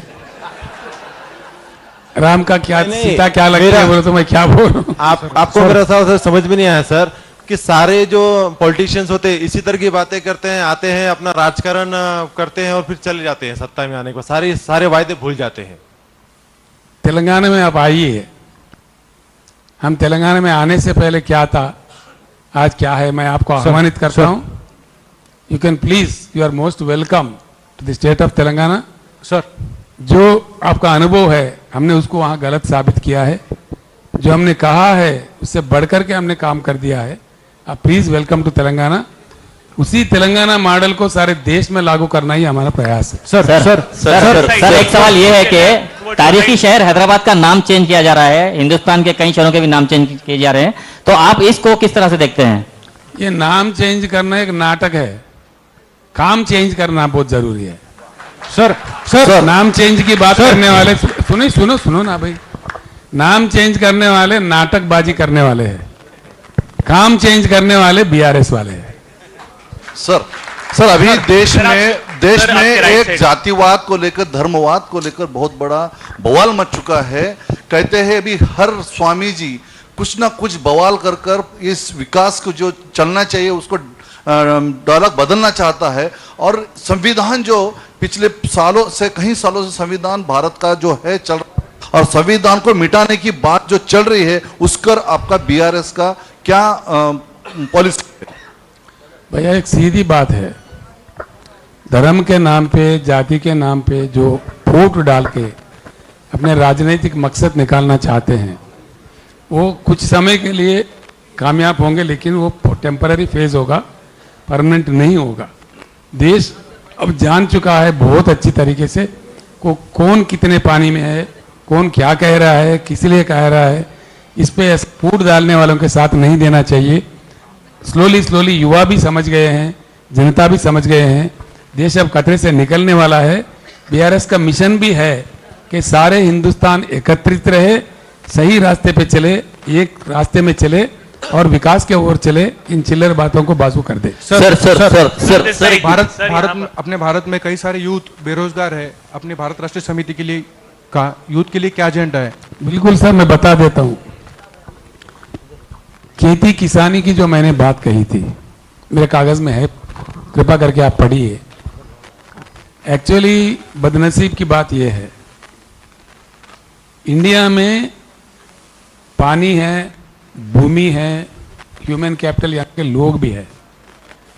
A: राम का क्या सीता क्या लगता है बोले तो मैं क्या बोलूं?
M: आपको मेरा सर समझ में नहीं आया सर कि सारे जो पॉलिटिशियंस होते हैं इसी तरह की बातें करते हैं, आते हैं अपना राजकारण करते हैं और फिर चले जाते हैं सत्ता में आने के बाद सारे वायदे भूल जाते हैं।
A: तेलंगाना में आप आइए, हम तेलंगाना में आने से पहले क्या था, आज क्या है, मैं आपको आह्वानित करता हूं। You can please, you are most welcome to the state of Telangana.
M: Sir,
A: जो आपका अनुभव है हमने उसको वहां गलत साबित किया है, जो हमने कहा है उससे बढ़कर के हमने काम कर दिया है। आप प्लीज वेलकम टू तेलंगाना। उसी तेलंगाना मॉडल को सारे देश में लागू करना ही हमारा प्रयास है।
L: सर एक सवाल ये है कि तारीखी शहर हैदराबाद का नाम चेंज किया जा रहा है, हिंदुस्तान के कई शहरों के भी नाम चेंज किए जा रहे हैं, तो आप इसको किस तरह से देखते हैं?
A: ये नाम चेंज करना एक नाटक है, काम चेंज करना बहुत जरूरी है। सर नाम चेंज की बात करने वाले सुनो ना भाई, नाम चेंज करने वाले नाटकबाजी करने वाले हैं, काम चेंज करने वाले बीआरएस वाले हैं।
N: सर अभी देश में एक जातिवाद को लेकर, धर्मवाद को लेकर बहुत बड़ा बवाल मच चुका है। कहते हैं अभी हर स्वामी जी कुछ ना कुछ बवाल कर इस विकास को जो चलना चाहिए उसको डायलॉग बदलना चाहता है। और संविधान जो पिछले सालों से संविधान भारत का जो है चल रहा है, और संविधान को मिटाने की बात जो चल रही है उस पर आपका बीआरएस का क्या पॉलिसी है?
A: भैया एक सीधी बात है, धर्म के नाम पे, जाति के नाम पे जो फूट डाल के अपने राजनीतिक मकसद निकालना चाहते हैं वो कुछ समय के लिए कामयाब होंगे, लेकिन वो टेम्पररी फेज होगा, परमानेंट नहीं होगा। देश अब जान चुका है बहुत अच्छी तरीके से कौन कितने पानी में है, कौन क्या कह रहा है, किस लिए कह रहा है। इस पे फूट डालने वालों के साथ नहीं देना चाहिए। स्लोली युवा भी समझ गए हैं, जनता भी समझ गए हैं, देश अब खतरे से निकलने वाला है। बीआरएस का मिशन भी है कि सारे हिंदुस्तान एकत्रित रहे, सही रास्ते पे चले, एक रास्ते में चले और विकास के ओर चले, इन चिल्लर बातों को बाजू कर दे।
O: सर अपने भारत में कई सारे यूथ बेरोजगार है, अपने भारत राष्ट्रीय समिति के लिए यूथ के लिए क्या एजेंडा है?
A: बिल्कुल सर, मैं बता देता हूं। खेती किसानी की जो मैंने बात कही थी मेरे कागज में है, कृपा करके आप पढ़िए। एक्चुअली बदनसीब की बात यह है, इंडिया में पानी है, भूमि है, ह्यूमन कैपिटल यहाँ के लोग भी है,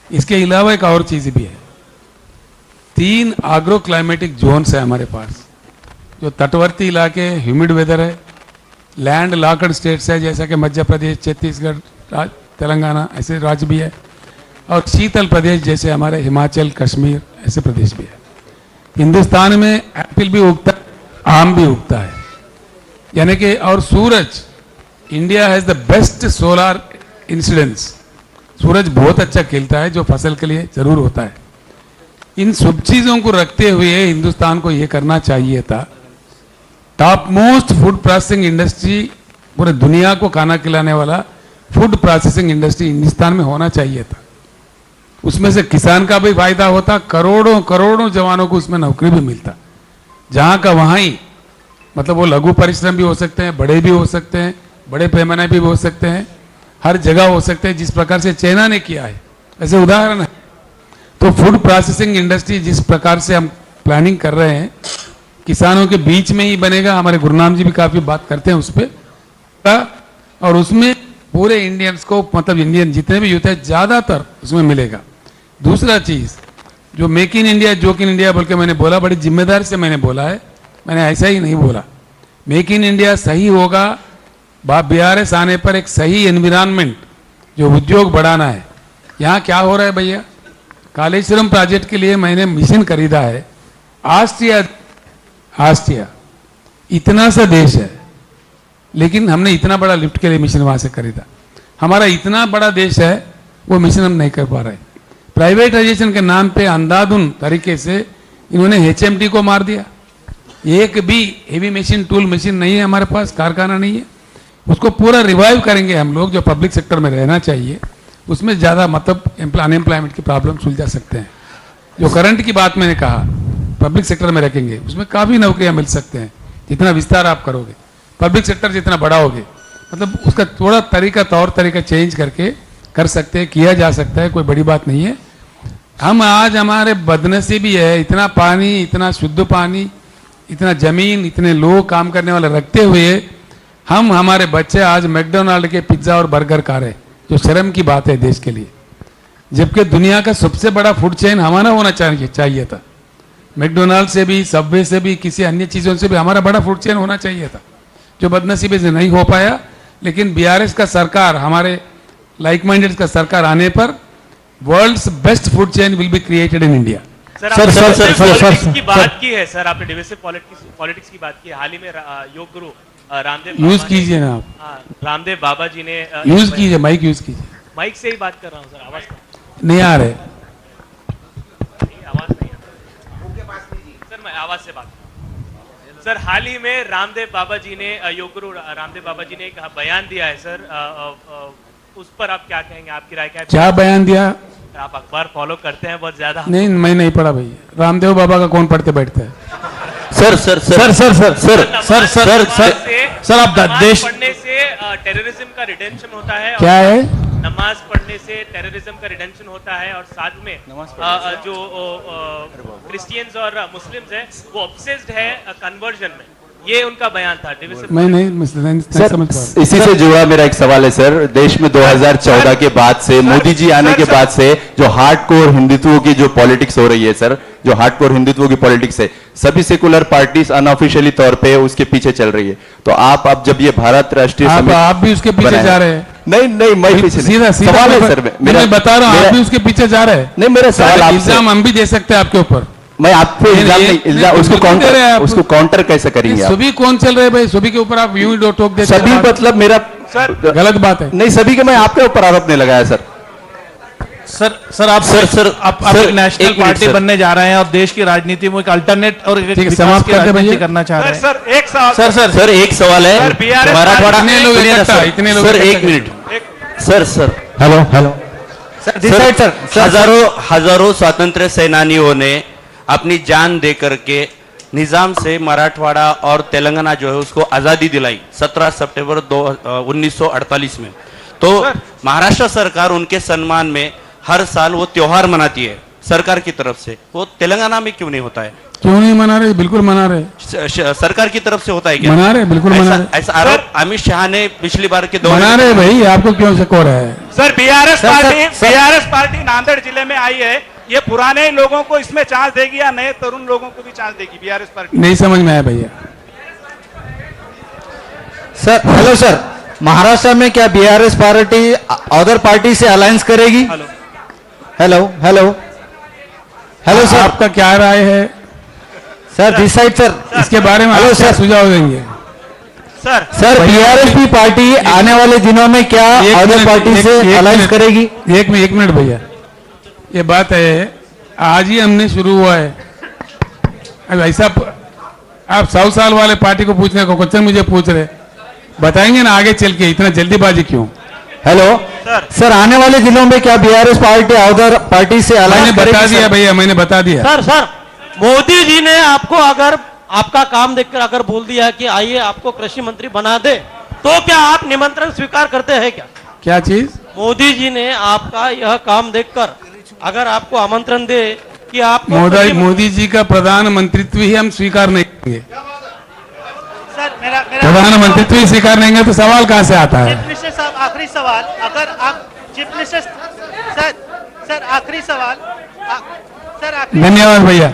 A: इसके अलावा एक और चीज भी है। 3 एग्रो क्लाइमेटिक जोन्स है हमारे पास, जो तटवर्ती इलाके, ह्यूमिड वेदर है, लैंड लॉकड स्टेट्स है जैसा कि मध्य प्रदेश, छत्तीसगढ़, तेलंगाना ऐसे राज्य भी है, और शीतल प्रदेश जैसे हमारे हिमाचल, कश्मीर ऐसे प्रदेश भी है। हिंदुस्तान में एप्पल भी उगता है, आम भी उगता है, यानी कि और सूरज, India has the best solar incidence. सूरज बहुत अच्छा खिलता है जो फसल के लिए जरूर होता है। इन सब चीजों को रखते हुए हिंदुस्तान को यह करना चाहिए था, top most food processing industry, पूरे दुनिया को खाना खिलाने वाला फूड प्रोसेसिंग इंडस्ट्री हिंदुस्तान में होना चाहिए था। उसमें से किसान का भी फायदा होता, करोड़ों जवानों को उसमें नौकरी भी मिलता। जहां का वहां ही, मतलब वो लघु परिश्रम भी हो सकते हैं, बड़े भी हो सकते हैं, बड़े पैमाने भी हो सकते हैं, हर जगह हो सकते हैं, जिस प्रकार से चाइना ने किया है ऐसे उदाहरण है। तो फूड प्रोसेसिंग इंडस्ट्री जिस प्रकार से हम प्लानिंग कर रहे हैं, किसानों के बीच में ही बनेगा। हमारे गुरुनाम जी भी काफी बात करते हैं उस पर, और उसमें पूरे इंडियंस को, मतलब इंडियन जितने भी यूथ है ज्यादातर उसमें मिलेगा। दूसरा चीज जो make in India, joke in India बोल के मैंने बोला, बड़ी जिम्मेदारी से मैंने बोला है, मैंने ऐसा ही नहीं बोला। मेक इन इंडिया सही होगा, बीआरएस आने पर एक सही एनवायरनमेंट, जो उद्योग बढ़ाना है। यहाँ क्या हो रहा है भैया, कालेश्वरम प्रोजेक्ट के लिए मैंने मशीन खरीदा है, ऑस्ट्रिया इतना सा देश है, लेकिन हमने इतना बड़ा लिफ्ट के लिए मशीन वहां से खरीदा। हमारा इतना बड़ा देश है, वो मिशन हम नहीं कर पा रहे। प्राइवेटाइजेशन के नाम पे अंधाधुन तरीके से इन्होंने HMT को मार दिया। एक भी हेवी मशीन टूल मशीन नहीं है हमारे पास, कारखाना नहीं है। उसको पूरा रिवाइव करेंगे हम लोग, जो पब्लिक सेक्टर में रहना चाहिए उसमें ज़्यादा मतलब अनएम्प्लॉयमेंट की प्रॉब्लम सुलझा सकते हैं। जो करंट की बात मैंने कहा पब्लिक सेक्टर में रखेंगे उसमें काफ़ी नौकरियां मिल सकते हैं। जितना विस्तार आप करोगे, पब्लिक सेक्टर जितना बढ़ाओगे, मतलब उसका थोड़ा तरीका तौर तरीका चेंज करके कर सकते हैं, किया जा सकता है, कोई बड़ी बात नहीं है। हम आज हमारे बदनसीबी है, इतना पानी, इतना शुद्ध पानी, इतना जमीन, इतने लोग काम करने वाले रखते हुए हम हमारे बच्चे आज मैकडोनाल्ड के पिज्ज़ा और बर्गर खा रहे, जो शर्म की बात है देश के लिए। जबकि दुनिया का सबसे बड़ा फूड चेन हमारा होना चाहिए था। मैकडोनाल्ड से भी, सबवे से भी, किसी अन्य चीज़ों से भी हमारा बड़ा फूड चेन होना चाहिए था, जो बदनसीबी से नहीं हो पाया। लेकिन BRS का सरकार, हमारे लाइक माइंडेड का सरकार आने पर world's best food chain will be created in India.
P: Sir की बात की है सर, आपने डिविसिव पॉलिटिक्स की बात की है। हाल ही में योग गुरु रामदेव
A: यूज कीजिए ना आप,
P: रामदेव बाबा जी ने
A: यूज कीजिए, माइक यूज कीजिए।
P: माइक से ही बात कर रहा हूँ सर, आवाज
A: नहीं आ रहे,
P: आवाज नहीं सर, मैं आवाज से बात कर रहा हूं। सर हाल ही में रामदेव बाबा जी ने, योग गुरु रामदेव बाबा जी ने एक बयान दिया है सर, उस पर आप क्या कहेंगे, आपकी राय क्या है?
A: क्या बयान दिया?
P: आप अखबार फॉलो करते हैं बहुत ज्यादा?
A: नहीं, मैं नहीं पढ़ा भैया। रामदेव बाबा का कौन पढ़ते बैठता है?
P: सर आप देश पढ़ने से टेररिज्म का रिडेम्पशन होता है।
A: क्या है?
P: नमाज पढ़ने से टेररिज्म का रिडेम्पशन होता है, और साथ में जो क्रिश्चियंस और मुस्लिम्स हैं वो ऑब्सेस्ड है कन्वर्जन में। ये उनका बयान था।
A: मैं नहीं समझ पा।
C: इसी से जुड़ा मेरा एक सवाल है सर। देश में 2014 के बाद से, मोदी जी आने के बाद से जो हार्डकोर हिंदुत्व की जो पॉलिटिक्स हो रही है सर, जो हार्डकोर हिंदुत्व की पॉलिटिक्स है, सभी सेकुलर पार्टीज अनऑफिशियली तौर पे उसके पीछे चल रही है। तो आप अब जब ये भारत राष्ट्रीय
A: आप भी उसके पीछे जा रहे हैं?
C: नहीं, मैं पीछे
A: सीधा
C: सवाल है सर,
A: मैं बता रहा हूँ आप भी उसके पीछे जा रहे हैं।
C: नहीं, मेरा सवाल
A: इल्जाम हम भी दे सकते हैं आपके ऊपर।
C: मैं आपको उसको काउंटर कैसे करेंगे?
A: सभी कौन चल रहे भाई? सभी के ऊपर आप यूं ही टोक देते हैं।
C: सभी मतलब मेरा
A: गलत बात है।
C: नहीं, सभी के मैं आपके ऊपर आरोप नहीं लगाया सर।
H: आप एक नेशनल पार्टी बनने जा रहे हैं और देश की राजनीति में एक अल्टरनेट और
A: समाप्त
H: करना चाह रहे हैं।
P: सर एक सवाल,
C: सर एक सवाल है। मराठवाड़ा
A: इतने लोग
C: सर, एक मिनट सर,
M: हेलो
Q: हजारों स्वतंत्र सेनानियों ने अपनी जान दे करके निजाम से मराठवाड़ा और तेलंगाना जो है उसको आजादी दिलाई 17 सितंबर 1948 में। तो महाराष्ट्र सरकार उनके सम्मान में हर साल वो त्योहार मनाती है सरकार की तरफ से, वो तेलंगाना में क्यों नहीं होता है?
A: क्यों नहीं मना रहे? बिल्कुल मना रहे।
Q: सरकार की तरफ से होता है क्या?
A: मना रहे, बिल्कुल मना रहे।
Q: ऐसा आरोप अमित शाह ने पिछली बार के दौरान
A: मना रहे भाई, आपको क्यों शक हो रहा है?
P: सर बीआरएस पार्टी नांदेड़ जिले में आई है, ये पुराने लोगों को इसमें चांस देगी या नए तरुण लोगों को भी चांस देगी बीआरएस पार्टी?
A: नहीं समझ में आया भैया।
R: सर हेलो सर, महाराष्ट्र में क्या बीआरएस पार्टी अदर पार्टी से अलायंस करेगी? हेलो सर,
A: आपका क्या राय है
R: सर? दिस साइड सर,
A: इसके बारे में आप क्या सुझाव देंगे?
R: सर बीआरएस पार्टी आने वाले दिनों में क्या अदर पार्टी से अलायंस करेगी?
A: एक मिनट भैया, ये बात है आज ही हमने शुरू हुआ है। अब ऐसा आप 100 साल वाले पार्टी को पूछने का क्वेश्चन मुझे पूछ रहे, बताएंगे ना आगे चल के, इतना जल्दीबाजी क्यों?
R: हेलो सर, आने वाले दिनों में क्या बीआरएस पार्टी अदर पार्टी से अलायंस करेगी?
A: बता दिया भैया, मैंने बता दिया।
S: सर मोदी जी ने आपको अगर आपका काम देखकर अगर बोल दिया कि आइए आपको कृषि मंत्री बना दे, तो क्या आप निमंत्रण स्वीकार करते हैं क्या?
A: क्या चीज?
S: मोदी जी ने आपका यह काम देखकर अगर आपको आमंत्रण दे कि आप
A: मोदी जी का प्रधानमंत्रित्व ही हम स्वीकार नहीं करेंगे।
S: सर मेरा
A: प्रधानमंत्रित्व ही स्वीकार नहीं करेंगे तो सवाल कहां से आता है?
S: चीफ मिनिस्टर साहब आखिरी सवाल, अगर आप चीफ मिनिस्टर सर आखिरी सवाल सर,
A: धन्यवाद भैया।